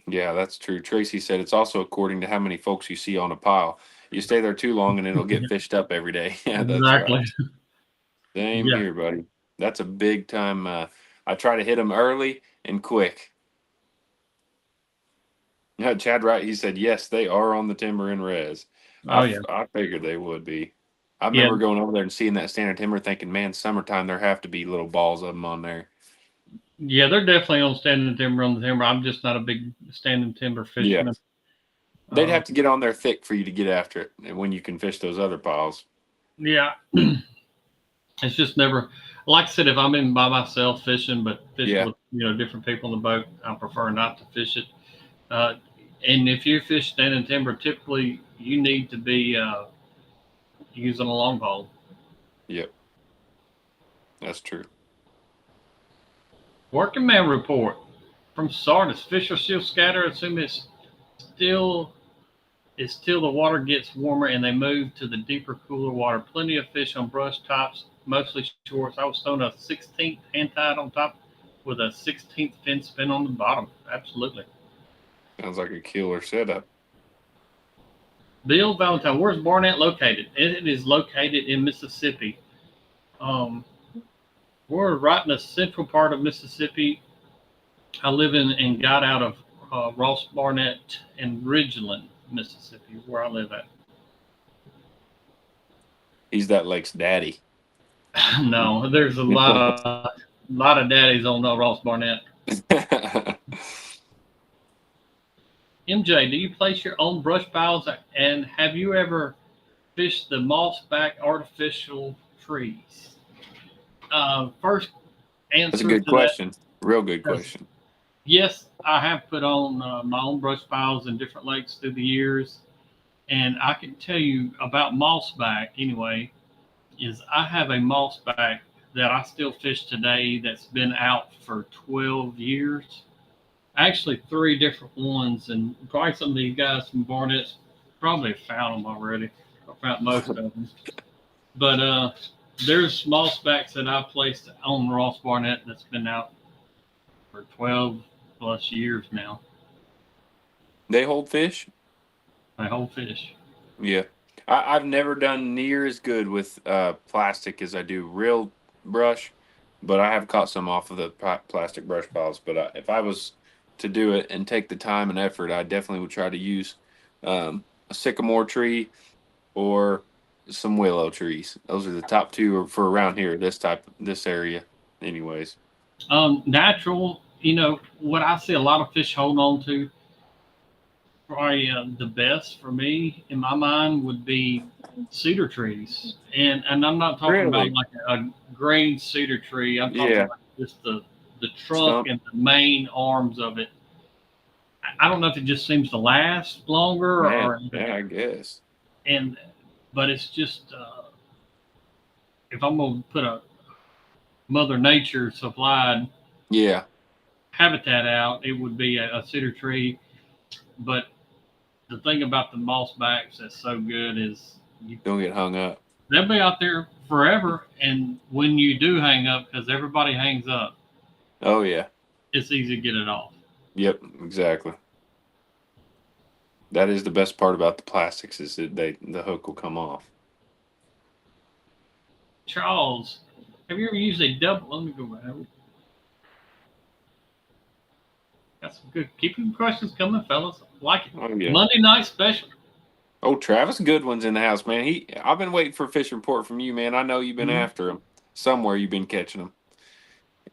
Yeah, that's true. Tracy said it's also according to how many folks you see on a pile. You stay there too long and it'll get fished up every day. Yeah, that's Exactly. right. Same here, buddy. That's a big time. I try to hit them early and quick. Yeah, Chad Wright, he said, yes, they are on the timber and res. I figured they would be. I remember going over there and seeing that standard timber thinking, man, summertime, there have to be little balls of them on there. Yeah, they're definitely on standing timber on the timber. I'm just not a big standing timber fisherman. Yeah. They'd have to get on there thick for you to get after it, and when you can fish those other piles. Yeah. It's just never, like I said, if I'm in by myself fishing, but fishing with different people in the boat, I prefer not to fish it. And if you fish standing timber, typically you need to be using a long pole. Yep, that's true. Working man report from Sardis. Fish are still scattered. Assume it's still the water gets warmer and they move to the deeper, cooler water. Plenty of fish on brush tops, mostly shorts. I was throwing a 16th hand tied on top with a 16th fin spin on the bottom. Absolutely. Sounds like a killer setup. Bill Valentine, where's Barnett located? It is located in Mississippi. We're right in the central part of Mississippi. I live in and got out of Ross Barnett and Ridgeland, Mississippi, where I live at. He's that lake's daddy. No, there's a lot of daddies on Ross Barnett. MJ, do you place your own brush piles, and have you ever fished the mossback artificial trees? First That's a answer good to that question. Real good is question. yes, I have put on my own brush piles in different lakes through the years, and I can tell you about mossback anyway. Is I have a mossback that I still fish today that's been out for 12 years. Actually, three different ones, and probably some of these guys from Barnett's probably found them already. I found most of them. But there's mossbacks that I placed on Ross Barnett that's been out for 12 plus years now. They hold fish? My whole fish. Yeah. I've never done near as good with plastic as I do real brush, but I have caught some off of the plastic brush piles. But if I was to do it and take the time and effort, I definitely would try to use a sycamore tree or some willow trees. Those are the top two for around here, this area, anyways. Natural, what I see a lot of fish hold on to, probably the best for me in my mind would be cedar trees, and I'm not talking about Really? like a green cedar tree. I'm talking Yeah. about just the trunk Stump. and the main arms of it. I don't know if it just seems to last longer Man, or yeah, I guess. and but it's just if I'm gonna put a Mother Nature supplied Yeah. habitat out, it would be a cedar tree. But the thing about the moss backs that's so good is Don't get hung up. they'll be out there forever. And when you do hang up, because everybody hangs up, Oh yeah. it's easy to get it off. Yep, exactly. That is the best part about the plastics is that the hook will come off. Charles, have you ever used a double? Let me go back. Got some good keeping questions coming, fellas. Like it. Oh yeah. Monday night special. Oh, Travis Goodwin's in the house, man. I've been waiting for a fish report from you, man. I know you've been Mhm. after him. Somewhere you've been catching him.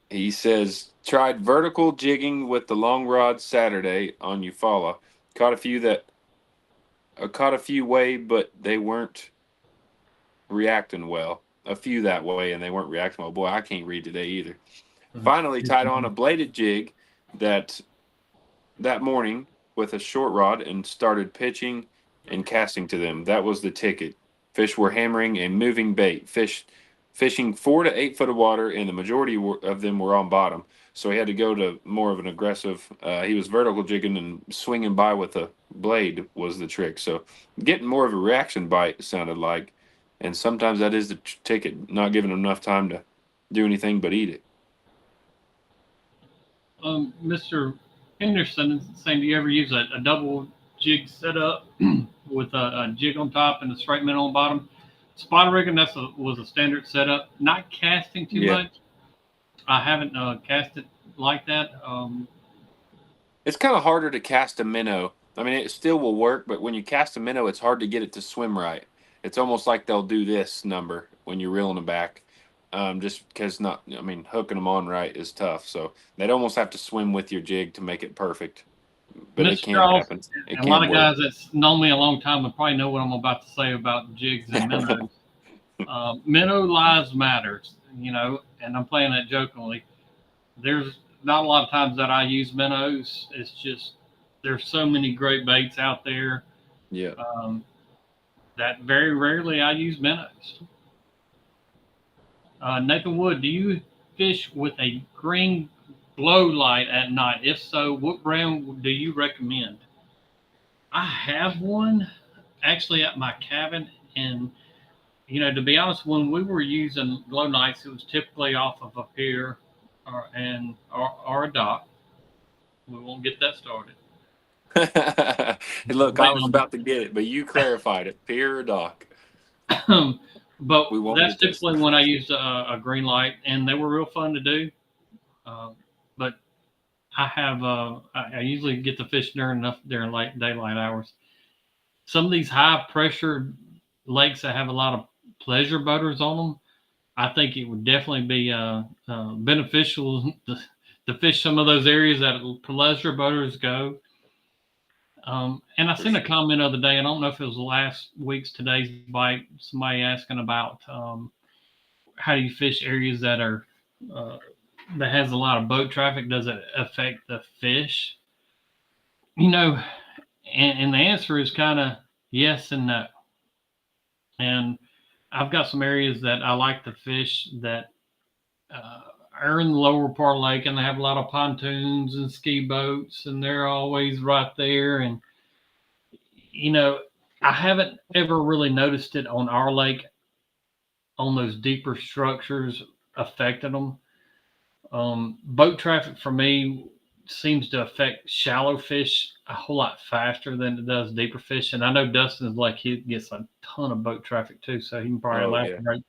He says tried vertical jigging with the long rod Saturday on Eufaula. Caught a few that caught a few way, but they weren't reacting well. A few that way, and they weren't reacting well. Boy, I can't read today either. Finally tied on a bladed jig that morning with a short rod and started pitching and casting to them. That was the ticket. Fish were hammering a moving bait. Fishing 4 to 8 foot of water, and the majority of them were on bottom. So he had to go to more of an aggressive. He was vertical jigging and swinging by with a blade was the trick. So getting more of a reaction bite sounded like, and sometimes that is the ticket. Not giving them enough time to do anything but eat it. Mr. Henderson is saying, do you ever use a double jig setup with a jig on top and a straight minnow on bottom? Spot rigging, was a standard setup. Not casting too Yeah. much. I haven't cast it like that. It's kind of harder to cast a minnow. I mean, it still will work, but when you cast a minnow, it's hard to get it to swim right. It's almost like they'll do this number when you're reeling them back, just because not. I mean, hooking them on right is tough. So they'd almost have to swim with your jig to make it perfect. But it Mr. can Charles, happen. It and a lot can of work. guys that's known me a long time will probably know what I'm about to say about jigs and minnows. Minnow lives matters, and I'm playing that jokingly. There's not a lot of times that I use minnows. It's just there's so many great baits out there Yeah. that very rarely I use minnows. Nathan Wood, do you fish with a green glow light at night? If so, what brand do you recommend? I have one actually at my cabin, and to be honest, when we were using glow lights, it was typically off of a pier or a dock. We won't get that started. Look, I was about to get it, but you clarified it. Pier or dock. But We won't that's get this. typically when I used a green light, and they were real fun to do. Uh, but I have I usually get the fish during late daylight hours. Some of these high pressure lakes that have a lot of pleasure boaters on them, I think it would definitely be beneficial to fish some of those areas that pleasure boaters go. And I For seen a sure. comment the other day. I don't know if it was last week's today's bite. Somebody asking about how do you fish areas uh, that has a lot of boat traffic? Does it affect the fish? You know, and the answer is kind of yes and no. And I've got some areas that I like to fish that uh, are in the lower part of the lake, and they have a lot of pontoons and ski boats, and they're always right there. And you know, I haven't ever really noticed it on our lake on those deeper structures affected them. Boat traffic for me seems to affect shallow fish a whole lot faster than it does deeper fish. And I know Dustin's like he gets a ton of boat traffic too, so he can probably Oh yeah, elaborate.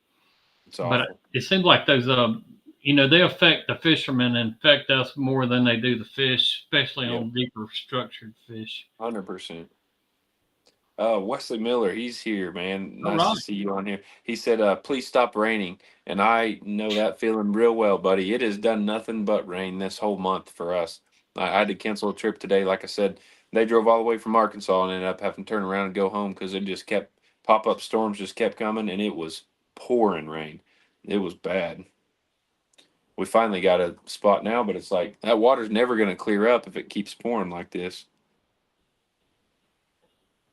it's But awful. it seems like those, they affect the fishermen and affect us more than they do the fish, especially Yep, on deeper structured fish. 100%. Wesley Miller, he's here, man. All Nice to right. see you on here. He said, "Please stop raining," and I know that feeling real well, buddy. It has done nothing but rain this whole month for us. I had to cancel a trip today. Like I said, they drove all the way from Arkansas and ended up having to turn around and go home because it just kept pop up storms just kept coming, and it was pouring rain. It was bad. We finally got a spot now, but it's like that water's never going to clear up if it keeps pouring like this.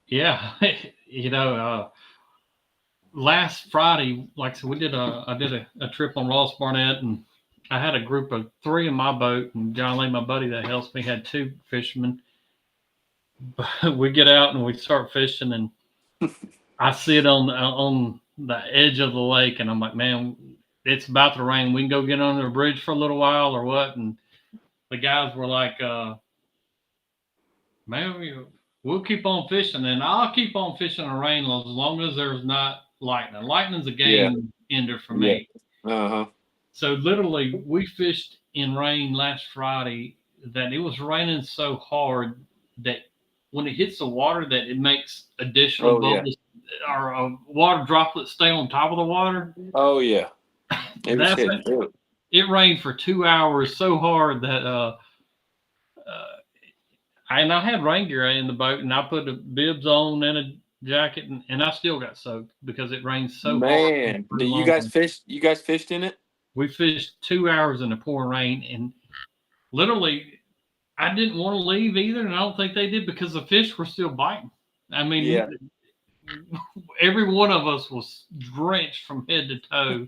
Yeah. you know, uh, Last Friday, like I said, I did a trip on Ross Barnett, and I had a group of three in my boat, and John Lee, my buddy that helps me, had two fishermen. We get out and we start fishing, and I sit on the edge of the lake, and I'm like, man, it's about to rain. We can go get under the bridge for a little while, or what? And the guys were like, man, we'll keep on fishing, and I'll keep on fishing in the rain as long as there's not lightning. Lightning's a Yeah, game ender for yeah. me. Uh-huh. So literally, we fished in rain last Friday. That it was raining so hard that when it hits the water, that it makes additional Oh yeah. bubbles or water droplets stay on top of the water. Oh yeah. It was That's hitting. it rained for 2 hours so hard that and I had rain gear in the boat, and I put a bibs on and a jacket, and I still got soaked because it rained so hard for Man, so long. You guys fished in it? We fished 2 hours in the pouring rain, and literally, I didn't want to leave either, and I don't think they did because the fish were still biting. I Yeah. mean, every one of us was drenched from head to toe,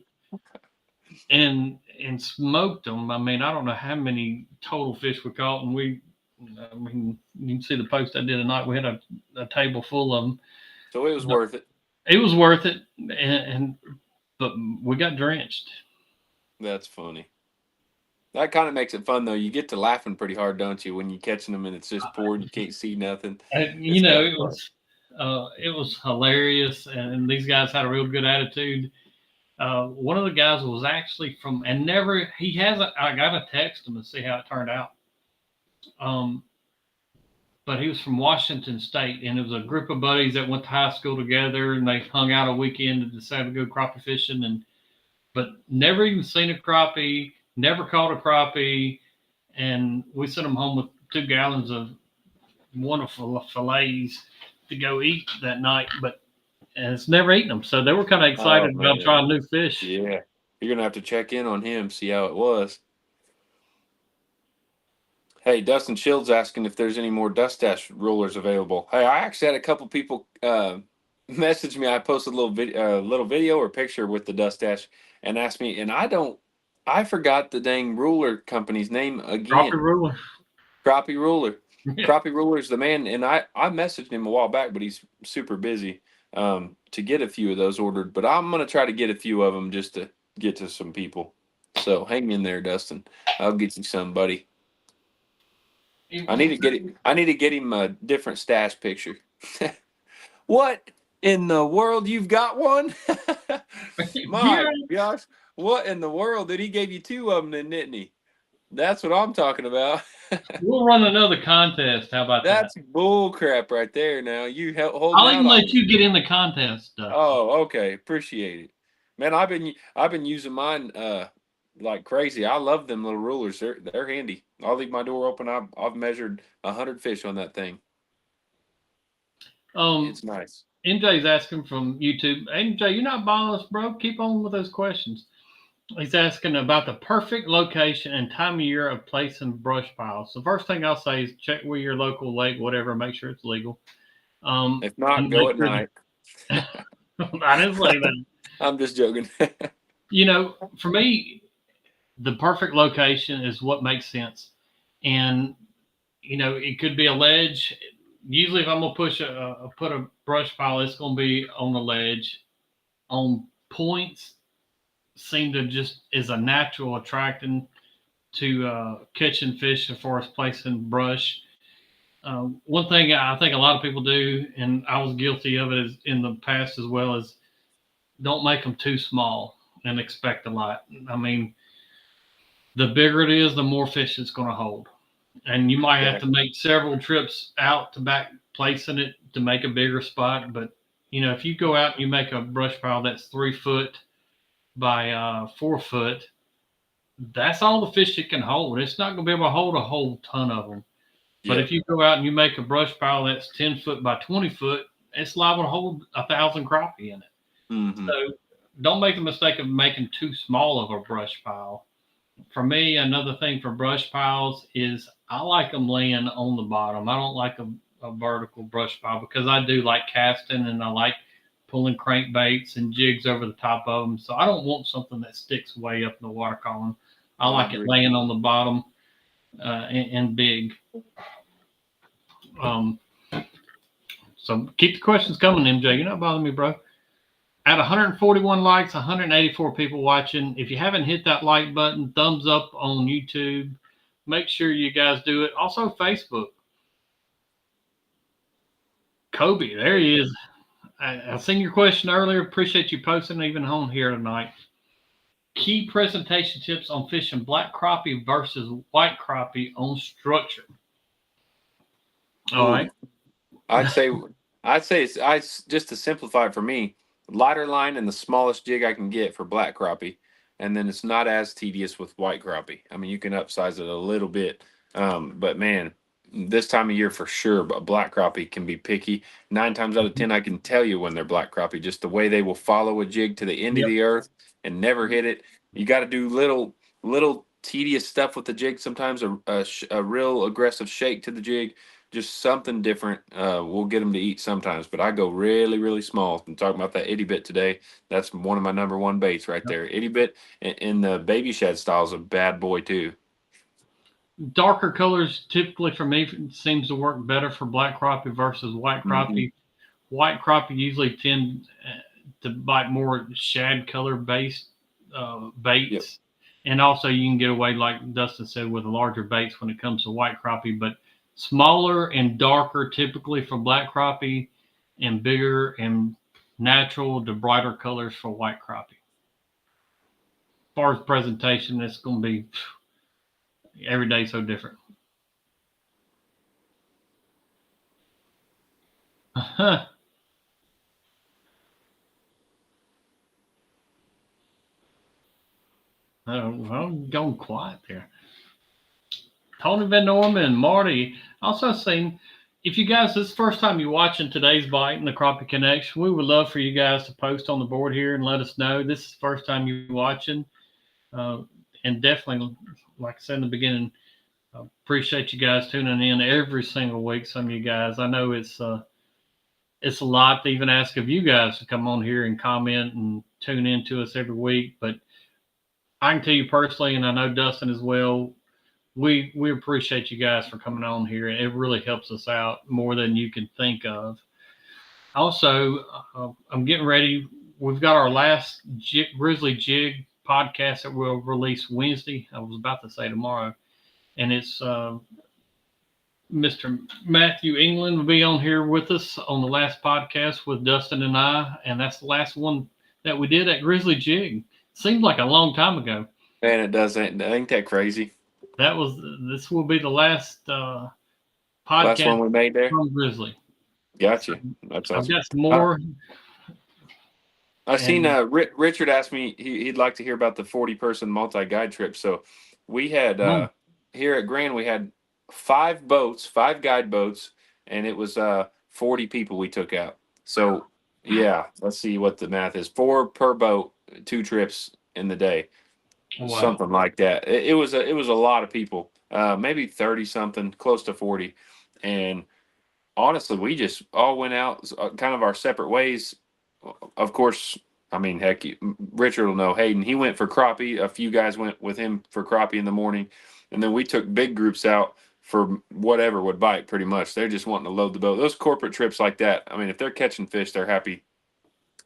and smoked them. I mean, I don't know how many total fish we caught, and I mean, you can see the post I did tonight. We had a table full of them. So it was But worth it. it was worth it, and but we got drenched. That's funny. That kind of makes it fun though. You get to laughing pretty hard, don't you, when you're catching them and it's just pouring, you can't see nothing. You It's know, kind of fun. it was hilarious, and these guys had a real good attitude. One of the guys was actually from, and never he hasn't. I got to text him and see how it turned out. Um, but he was from Washington State, and it was a group of buddies that went to high school together, and they hung out a weekend and decided to go crappie fishing, and but never even seen a crappie, never caught a crappie, and we sent them home with 2 gallons of wonderful fillets to go eat that night, but and it's never eaten them, so they were kind of Oh excited about man. trying new fish. Yeah. You're gonna have to check in on him, see how it was. Hey, Dustin Shields asking if there's any more dust dash rulers available. Hey, I actually had a couple people message me. I posted a little video or picture with the dust dash and asked me, and I forgot the dang ruler company's name Crappie again. ruler. Crappie Ruler. Yeah. Crappie Ruler's the man, and I messaged him a while back, but he's super busy to get a few of those ordered. But I'm gonna try to get a few of them just to get to some people. So hang in there, Dustin. I'll get you some, buddy. I need to get it. I need to get him a different stash picture. What in the world? You've got one? Yeah. My gosh! What in the world? Did he gave you two of them, then didn't he? That's what I'm talking about. We'll run another contest. How about that? That's bull crap right there. Now you holding I'll out even on let me. you get in the contest, Dustin. Oh, okay. Appreciate it. Man, I've been using mine like crazy. I love them little rulers. They're handy. I'll leave my door open. I've measured 100 fish on that thing. Um, It's nice. MJ's asking from YouTube. MJ, you're not bothering us, bro. Keep on with those questions. He's asking about the perfect location and time of year of placing brush piles. The first thing I'll say is check with your local lake, whatever, make sure it's legal. If not, And go make at sure night. I didn't say that. I'm just joking. For me, the perfect location is what makes sense. And, it could be a ledge. Usually, if I'm going to put a brush pile, it's going to be on the ledge. On points, seem to just is a natural attracting to catching fish as far as placing brush. One thing I think a lot of people do, and I was guilty of it in the past as well, is don't make them too small and expect a lot. I mean, the bigger it is, the more fish it's going to hold. And you might have to Exactly. make several trips out to back placing it to make a bigger spot. But, if you go out and you make a brush pile that's 3 foot by 4 foot, that's all the fish it can hold. It's not going to be able to hold a whole ton of them. But if Yep. you go out and you make a brush pile that's 10 foot by 20 foot, it's liable to hold 1,000 crappie in it. Hmm. So don't make the mistake of making too small of a brush pile. For me, another thing for brush piles is I like them laying on the bottom. I don't like a vertical brush pile because I do like casting and I like pulling crankbaits and jigs over the top of them. So I don't want something that sticks way up in the water column. I I like it agree. laying on the bottom and big. Um, so keep the questions coming, MJ. You're not bothering me, bro. At 141 likes, 184 people watching. If you haven't hit that like button, thumbs up on YouTube. Make sure you guys do it. Also, Facebook. Kobe, there he is. I seen your question earlier. Appreciate you posting even on here tonight. Key presentation tips on fishing black crappie versus white crappie on structure. All right. Ooh, I'd say it's just to simplify it for me, lighter line and the smallest jig I can get for black crappie, and then it's not as tedious with white crappie. I mean, you can upsize it a little bit, but man, this time of year for sure, but black crappie can be picky. 9 times out of 10, I can tell you when they're black crappie, just the way they will follow a jig to the end of Yep. the earth and never hit it. You got to do little tedious stuff with the jig. Sometimes a real aggressive shake to the jig, just something different. We'll get them to eat sometimes, but I go really, really small. I'm talking about that itty bit today. That's one of my number one baits right there. Itty bit and the baby shad style is a bad boy too. Darker colors typically for me seems to work better for black crappie versus white Hmm. crappie. White crappie usually tend to bite more shad color based Yep. baits, and also you can get away, like Dustin said, with larger baits when it comes to white crappie. But smaller and darker typically for black crappie, and bigger and natural to brighter colors for white crappie. As far as presentation, it's going to be every day so different. I'm going quiet there. Tony Van Norman and Marty. Also seen, if you guys, this is the first time you're watching today's bite in the Crappie Connection, we would love for you guys to post on the board here and let us know. This is the first time you're watching. Uh, and definitely, like I said in the beginning, appreciate you guys tuning in every single week. Some of you guys, I know it's a lot to even ask of you guys to come on here and comment and tune in to us every week. But I can tell you personally, and I know Dustin as well, we appreciate you guys for coming on here. It really helps us out more than you can think of. Also, I'm getting ready. We've got our last Grizzly Jig podcast that we'll release Wednesday. I was about to say tomorrow, and it's Mr. Matthew England will be on here with us on the last podcast with Dustin and I, and that's the last one that we did at Grizzly Jig. Seems like a long time ago. Man, it doesn't. Ain't that crazy? This will be the last Last one podcast we made there. from Grizzly. So Gotcha. That's I've awesome. got some more. I seen And Richard asked me he'd like to hear about the 40-person multi-guide trip. So we had here at Grand we had 5 guide boats, and it was 40 people we took out. So yeah, let's see what the math is. 4 per boat, 2 trips in the day, wow. something like that. It was a lot of people, maybe 30 something, close to 40, and honestly, we just all went out kind of our separate ways. Of course, I mean, heck, Richard will know. Hayden, he went for crappie. A few guys went with him for crappie in the morning, and then we took big groups out for whatever would bite. Pretty much, they're just wanting to load the boat. Those corporate trips like that. I mean, if they're catching fish, they're happy.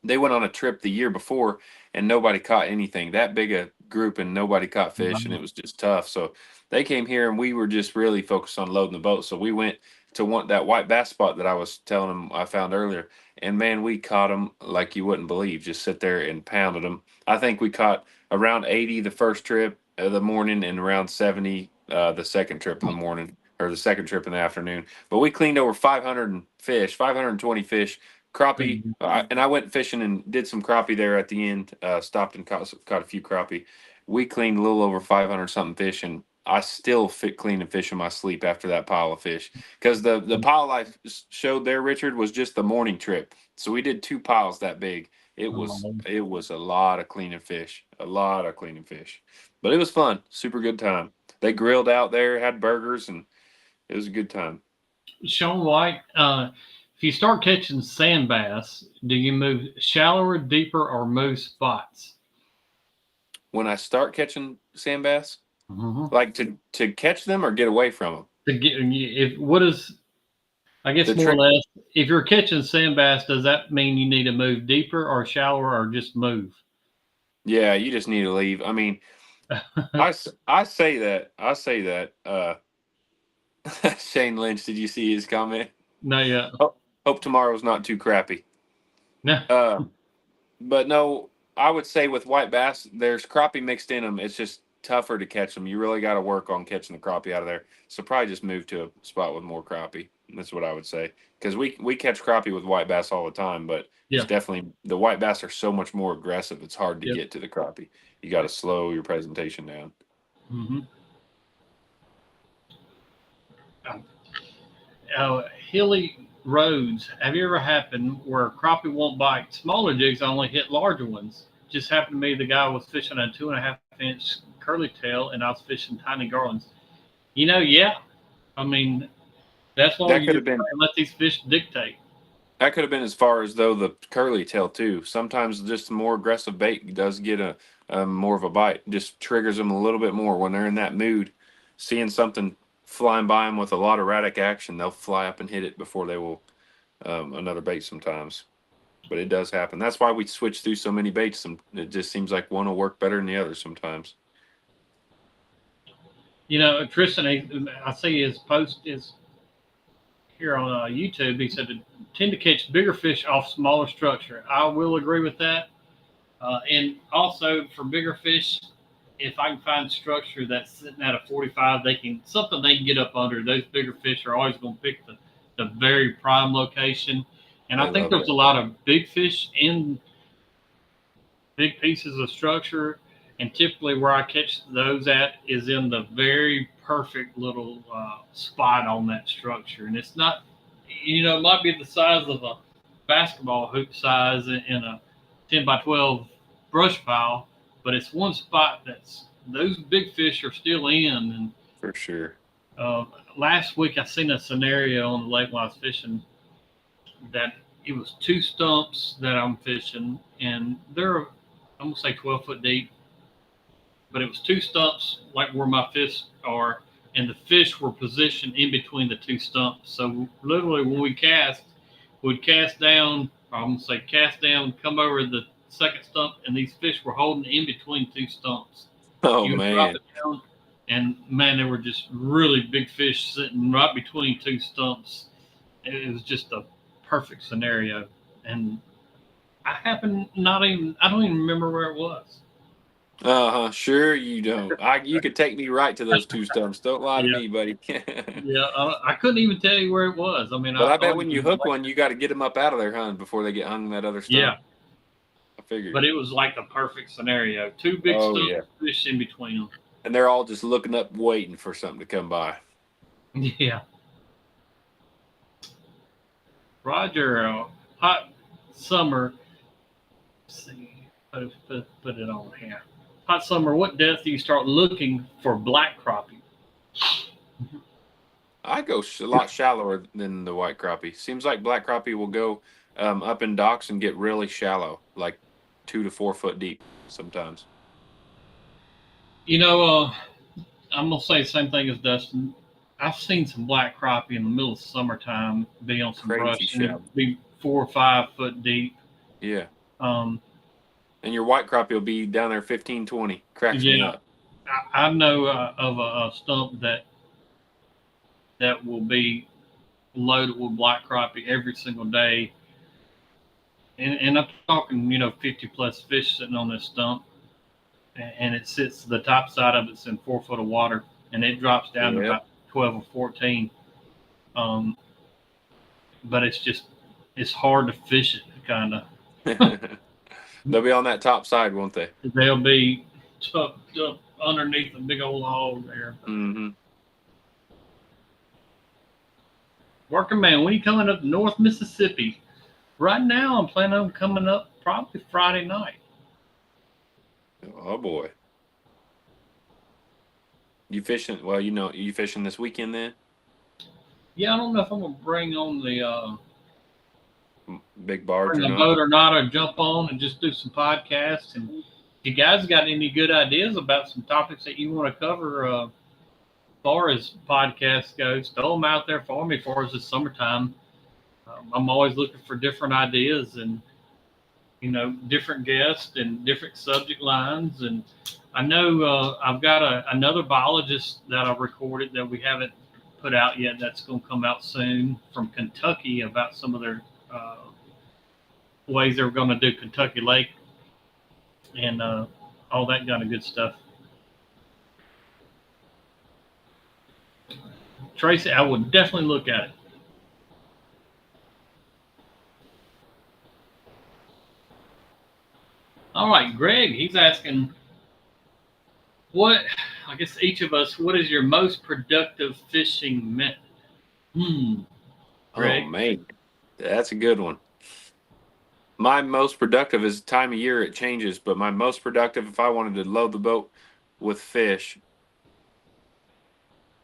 They went on a trip the year before, and nobody caught anything. That big a group, and nobody caught fish, and it was just tough. So they came here, and we were just really focused on loading the boat. So we went to that white bass spot that I was telling them I found earlier, and man, we caught them like you wouldn't believe. Just sit there and pounded them. I think we caught around 80 the first trip of the morning, and around 70 the second trip in the morning, or the second trip in the afternoon. But we cleaned over 500 fish, 520 fish, crappie, and I went fishing and did some crappie there at the end. Stopped and caught a few crappie. We cleaned a little over 500 something fish, and I still fit cleaning fish in my sleep after that pile of fish, because the pile I showed there, Richard, was just the morning trip. So we did 2 piles that big. It was a lot of cleaning fish, but it was fun. Super good time. They grilled out there, had burgers, and it was a good time. Sean White, if you start catching sand bass, do you move shallower, deeper, or move spots? When I start catching sand bass, Mm-hmm. like to catch them or get away from them. To get if what is I guess The more or trick, less, if you're catching sand bass, does that mean you need to move deeper or shallower or just move? yeah, you just need to leave. I mean, I say that. I say that. Shane Lynch, did you see his comment? No, yeah, Hope tomorrow's not too crappy. no. Uh, but no, I would say with white bass, there's crappie mixed in them. It's just tougher to catch them. You really got to work on catching the crappie out of there. So probably just move to a spot with more crappie. That's what I would say. Because we catch crappie with white bass all the time, but it's Yeah, definitely the white bass are so much more aggressive. It's hard to yeah. get to the crappie. You got to slow your presentation down. Mm-hmm. Hilly roads. Have you ever happened where crappie won't bite smaller jigs, only hit larger ones? Just happened to me. The guy was fishing a 2.5 inch curly tail, and I was fishing tiny garlands. Yeah. I mean, that's why That you could just have been let these fish dictate. That could have been as far as though the curly tail too. Sometimes just the more aggressive bait does get a more of a bite. Just triggers them a little bit more when they're in that mood. Seeing something flying by them with a lot of erratic action, they'll fly up and hit it before they will another bait sometimes. But it does happen. That's why we switch through so many baits. And it just seems like one will work better than the other sometimes. Tristan, I see his post is here on YouTube. He said to tend to catch bigger fish off smaller structure. I will agree with that. And also for bigger fish, if I can find structure that's sitting at a 45, they can get up under. Those bigger fish are always going to pick the very prime location. And They I think love there's it. a lot of big fish in big pieces of structure. And typically where I catch those at is in the very perfect little spot on that structure. And it's not, it might be the size of a basketball hoop size in a 10 by 12 brush pile, but it's one spot that's those big fish are still in. And For sure. uh, last week I seen a scenario on the lake while I was fishing that it was 2 stumps that I'm fishing, and they're I'm gonna say 12 foot deep, but it was 2 stumps like where my fish are, and the fish were positioned in between the 2 stumps. So literally, when we'd cast down. I'm gonna say cast down, come over the second stump, and these fish were holding in between 2 stumps. Oh You would drop man. it down, and man, they were just really big fish sitting right between 2 stumps. It was just a perfect scenario, and I don't even remember where it was. Sure you don't. You could take me right to those two stumps. Don't lie to Yeah, me, buddy. yeah. I couldn't even tell you where it was. I mean, But I I bet thought when it you was hook like, one, you got to get them up out of there, hun, before they get hung in that other yeah, stump. I figured. but it was like the perfect scenario. Two big Oh stumps, yeah. fish in between them. And they're all just looking up, waiting for something to come by. Yeah. Roger, hot summer. Let's see, put it on here. Hot summer. What depth do you start looking for black crappie? I go a lot shallower than the white crappie. Seems like black crappie will go up in docks and get really shallow, like 2 to 4 foot deep sometimes. You know, I'm gonna say the same thing as Dustin. I've seen some black crappie in the middle of summertime be on some Crazy brush and shallow. it be 4 or 5 foot deep. Yeah. Um, And your white crappie will be down there 15, 20. Cracks me yeah, up. I know of a stump that will be loaded with black crappie every single day, and I'm talking 50 plus fish sitting on this stump, and it sits the top side of it's in 4 foot of water, and it drops down to Yep. about 12 or 14. Um, but it's hard to fish it, kind of. They'll be on that top side, won't they? They'll be tucked up underneath a big old log there. Mm-hmm. Working man, when you coming up to North Mississippi? Right now, I'm planning on coming up probably Friday night. Oh boy. You fishing? Well, you fishing this weekend then? Yeah, I don't know if I'm gonna bring on the Big barge bring or a not? boat or not, or jump on and just do some podcasts. And if you guys got any good ideas about some topics that you want to cover, as far as podcasts goes, throw them out there for me. As far as the summertime, I'm always looking for different ideas and different guests and different subject lines. And I know I've got another biologist that I recorded that we haven't put out yet. That's going to come out soon from Kentucky about some of their ways they're going to do Kentucky Lake and all that kind of good stuff. Tracy, I would definitely look at it. All right, Greg, he's asking I guess each of us, what is your most productive fishing method? Oh Greg? man, that's a good one. My most productive is the time of year it changes, but my most productive if I wanted to load the boat with fish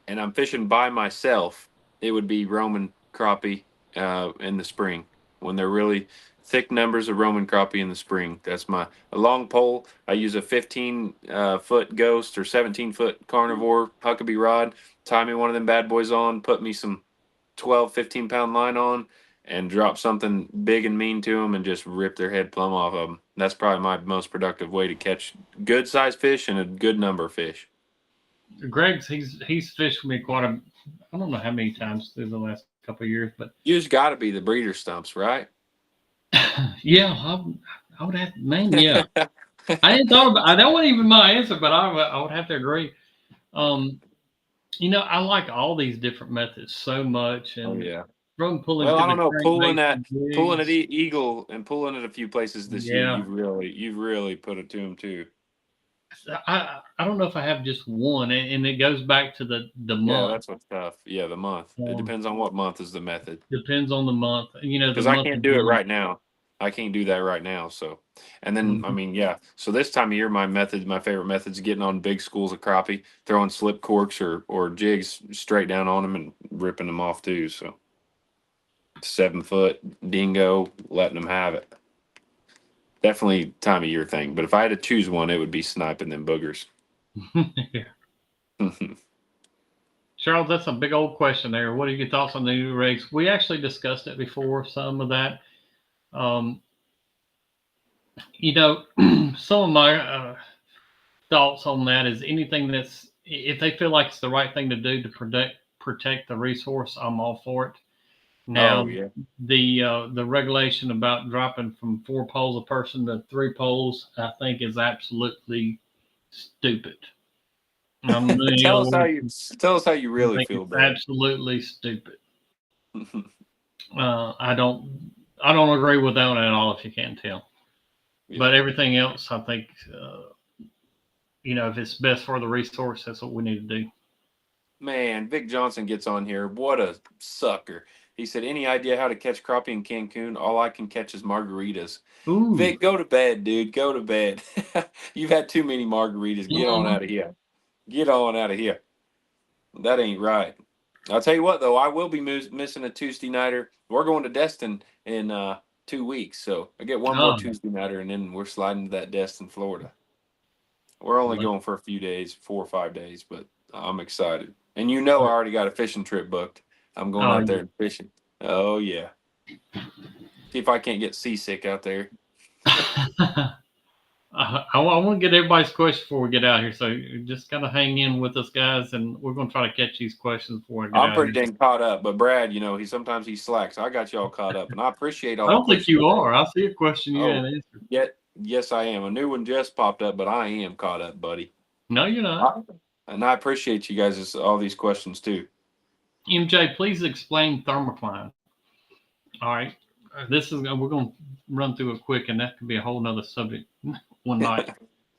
and I'm fishing by myself, it would be Roman crappie in the spring when they're really thick numbers of Roman crappie in the spring. That's a long pole. I use a 15 foot ghost or 17-foot carnivore Huckabee rod. Tie me one of them bad boys on. Put me some 12, 15-pound line on. And drop something big and mean to them and just rip their head plumb off of them. That's probably my most productive way to catch good sized fish and a good number of fish. Greg's he's fished with me I don't know how many times through the last couple of years, but You just got to be the breeder stumps, right? yeah, I would have, man, yeah. I hadn't thought about that wasn't even my answer, but I would have to agree. I like all these different methods so much, Oh and yeah. from pulling Well, to I the don't know. crankbait to Pulling at jigs. Eagle and pulling at a few places this year, Yeah, you've really put it to them too. I don't know if I have just one, and it goes back to the Yeah, month. that's what's tough. Yeah, the month. It depends on what month is the method. Depends on the month. The Because I month can't of do it June. right now. I can't do that right now. So, and then I Mhm. mean, yeah. So this time of year, my favorite method is getting on big schools of crappie, throwing slip corks or jigs straight down on them and ripping them off too. So 7 foot dingo, letting them have it. Definitely time of year thing. But if I had to choose one, it would be sniping them boogers. Yeah. Charles, that's a big old question there. What are your thoughts on the new regs? We actually discussed it before, some of that. Um, some of my thoughts on that is anything that's, if they feel like it's the right thing to do to protect the resource, I'm all for it. Oh Now, yeah. the regulation about dropping from 4 poles a person to 3 poles, I think is absolutely stupid. I'm tell us how you really think feel, it's Brad. absolutely stupid. I don't agree with that one at all, if you can't tell. Yeah. But everything else, I think, if it's best for the resource, that's what we need to do. Man, Vic Johnson gets on here. What a sucker. He said, any idea how to catch crappie in Cancun? All I can catch is margaritas. Ooh. Vic, go to bed, dude. Go to bed. You've had too many margaritas. Get on out of here. Get on out of here. That ain't right. I'll tell you what, though, I will be missing a Tuesday nighter. We're going to Destin in 2 weeks, so I get one more Tuesday nighter, and then we're sliding to that Destin, Florida. We're only going for a few days, 4 or 5 days, but I'm excited. And I already got a fishing trip booked. I'm going out there and fishing. Oh, yeah. See if I can't get seasick out there. I want to get everybody's question before we get out here, so just kind of hang in with us, guys, and we're going to try to catch these questions before we get out. I'm pretty dang caught up, but Brad, he sometimes he slacks. I got y'all caught up, and I appreciate all. I don't think you are. I see a question you didn't answer. Yes, I am. A new one just popped up, but I am caught up, buddy. No, you're not. And I appreciate you guys all these questions too. MJ, please explain thermocline. All right, we're going to run through it quick, and that could be a whole nother subject one night.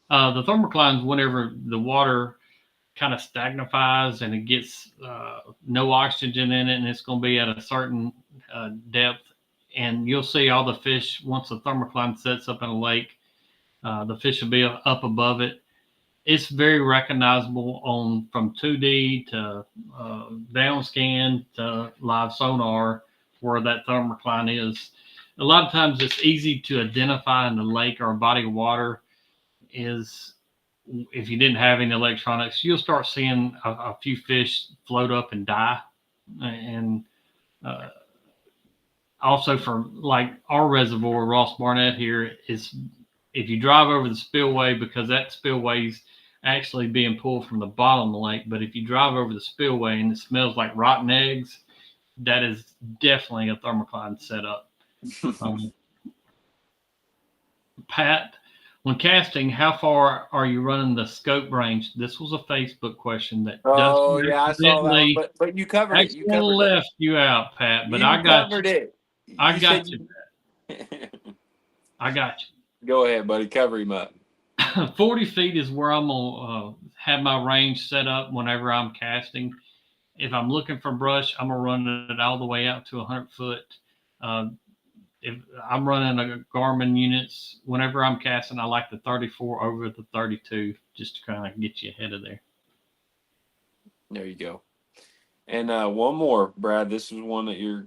The thermocline is whenever the water kind of stagnifies and it gets no oxygen in it, and it's going to be at a certain depth. And you'll see all the fish, once the thermocline sets up in a lake, the fish will be up above it. It's very recognizable from 2D to down scan to live sonar where that thermocline is. A lot of times it's easy to identify in the lake or a body of water. Is if you didn't have any electronics, you'll start seeing a few fish float up and die. And also for like our reservoir, Ross Barnett here, is if you drive over the spillway, because that spillway's actually being pulled from the bottom of the lake. But if you drive over the spillway and it smells like rotten eggs, that is definitely a thermocline setup. Pat, when casting, how far are you running the scope range? This was a Facebook question that. Oh yeah, I saw that. But you covered it. You covered left you out, Pat. But I got covered it. I got you. I got you. Go ahead, buddy. Cover him up. 40 feet is where I'm gonna have my range set up whenever I'm casting. If I'm looking for brush, I'm gonna run it all the way out to 100 foot. If I'm running a Garmin units, whenever I'm casting, I like the 34 over the 32, just to kind of get you ahead of there. There you go. And one more, Brad. This is one that you're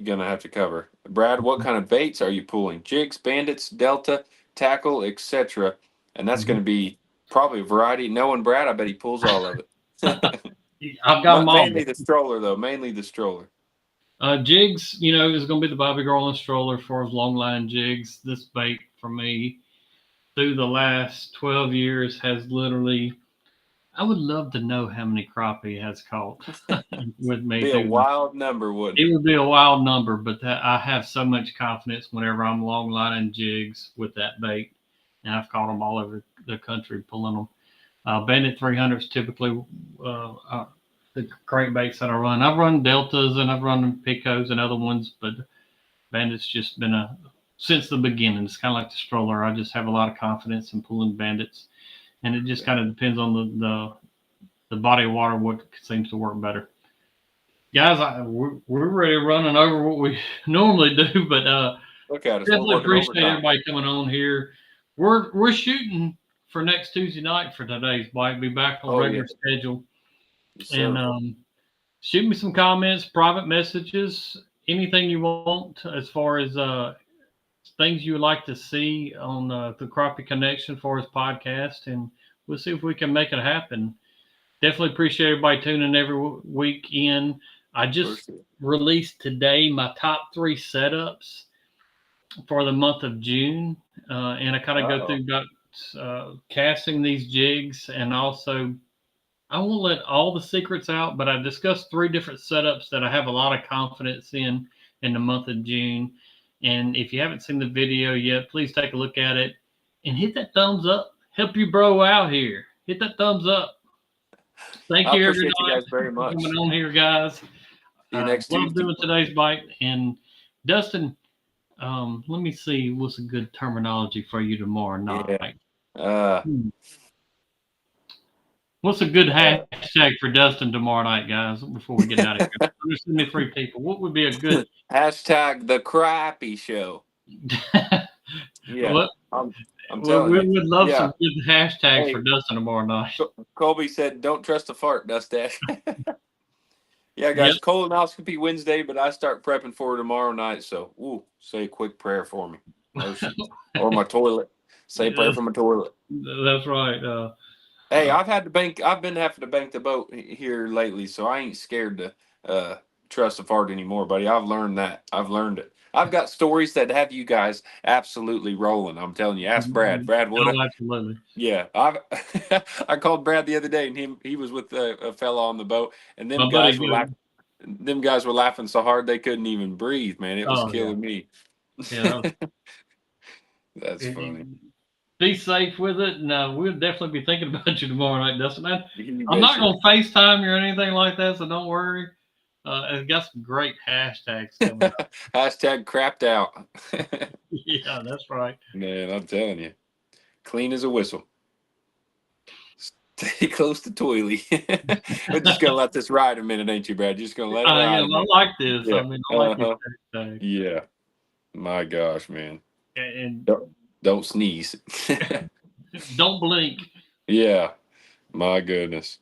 going to have to cover. Brad, what kind of baits are you pulling? Jigs, bandits, delta, tackle, etc. And that's going to be probably a variety. Knowing Brad, I bet he pulls all of it. I've got mainly the stroller, though. Mainly the stroller. Jigs, is going to be the Bobby Garland stroller for his long line jigs. This bait for me through the last 12 years has literally, I would love to know how many crappie has caught with me. It'd be a wild number, wouldn't it? It would be a wild number, but I have so much confidence whenever I'm long lining jigs with that bait. And I've caught them all over the country pulling them. Bandit 300s typically the crankbaits that I run. I've run deltas and I've run picos and other ones, but bandits just been since the beginning. It's kind of like the stroller. I just have a lot of confidence in pulling bandits, and it just kind of depends on the body of water what seems to work better. Guys, we're ready running over what we normally do, but look at us. Definitely appreciate everybody coming on here. We're shooting for next Tuesday night for today's bite. Be back on regular schedule. Yes, and shoot me some comments, private messages, anything you want as far as things you would like to see on the Crappie Connection for his podcast, and we'll see if we can make it happen. Definitely appreciate everybody tuning every week in. I just released today my top 3 setups for the month of June, and I kind of go through about casting these jigs, and also I won't let all the secrets out, but I discussed 3 different setups that I have a lot of confidence in the month of June. And if you haven't seen the video yet, please take a look at it and hit that thumbs up. help you bro out here. Hit that thumbs up. Thank I you every appreciate you night guys very for much. coming on here, guys. See you next Love Tuesday. doing today's bite. And Dustin, let me see what's a good terminology for you tomorrow night. Yeah. What's a good hashtag for Dustin tomorrow night, guys? Before we get out of here, there's only 3 people. What would be a good Hashtag the Crappie Show. Yeah, What? I'm Well, telling we you. would love Yeah. some good hashtags Hey, for Dustin tomorrow night. Colby said, "Don't trust a fart, Mustache." Yeah, Yep. guys, colonoscopy Wednesday, but I start prepping for it tomorrow night. So, say a quick prayer for me, or my toilet. Say a prayer for my toilet. That's right. Hey, I've been having to bank the boat here lately, so I ain't scared to trust a fart anymore, buddy. I've learned that. I've learned it. I've got stories that have you guys absolutely rolling. I'm telling you. Ask Brad. Brad would. Oh, absolutely. Yeah, I called Brad the other day, and he was with a fella on the boat, and them My guys buddy were laughing. Them guys were laughing so hard they couldn't even breathe, man. It was Oh, yeah. killing me. Yeah. That's funny. Be safe with it. No, we'll definitely be thinking about you tomorrow night, Dustin. You I'm not betcha. going to FaceTime you or anything like that, so don't worry. It's got some great hashtags coming up. Hashtag crapped out. Yeah, that's right. Man, I'm telling you. Clean as a whistle. Stay close to toilet. We're just gonna let this ride a minute, ain't you, Brad? Just gonna let it I ride. am. I like this. Yeah. I mean, I like this hashtag. Yeah. My gosh, man. And Don't sneeze. don't blink. Yeah. My goodness.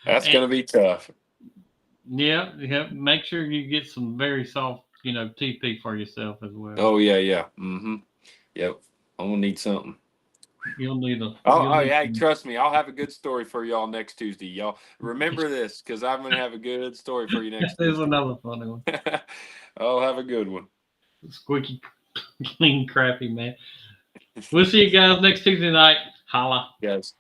That's And, gonna be tough. yeah. Make sure you get some very soft, TP for yourself as well. Oh yeah. Mm-hmm. Yep. I'm gonna need something. You'll need a. Hey, trust me, I'll have a good story for y'all next Tuesday. Y'all remember this, because I'm gonna have a good story for you next There's Tuesday. another funny one. I'll have a good one. Squeaky, clean, crappy man. We'll see you guys next Tuesday night. Holla. Yes.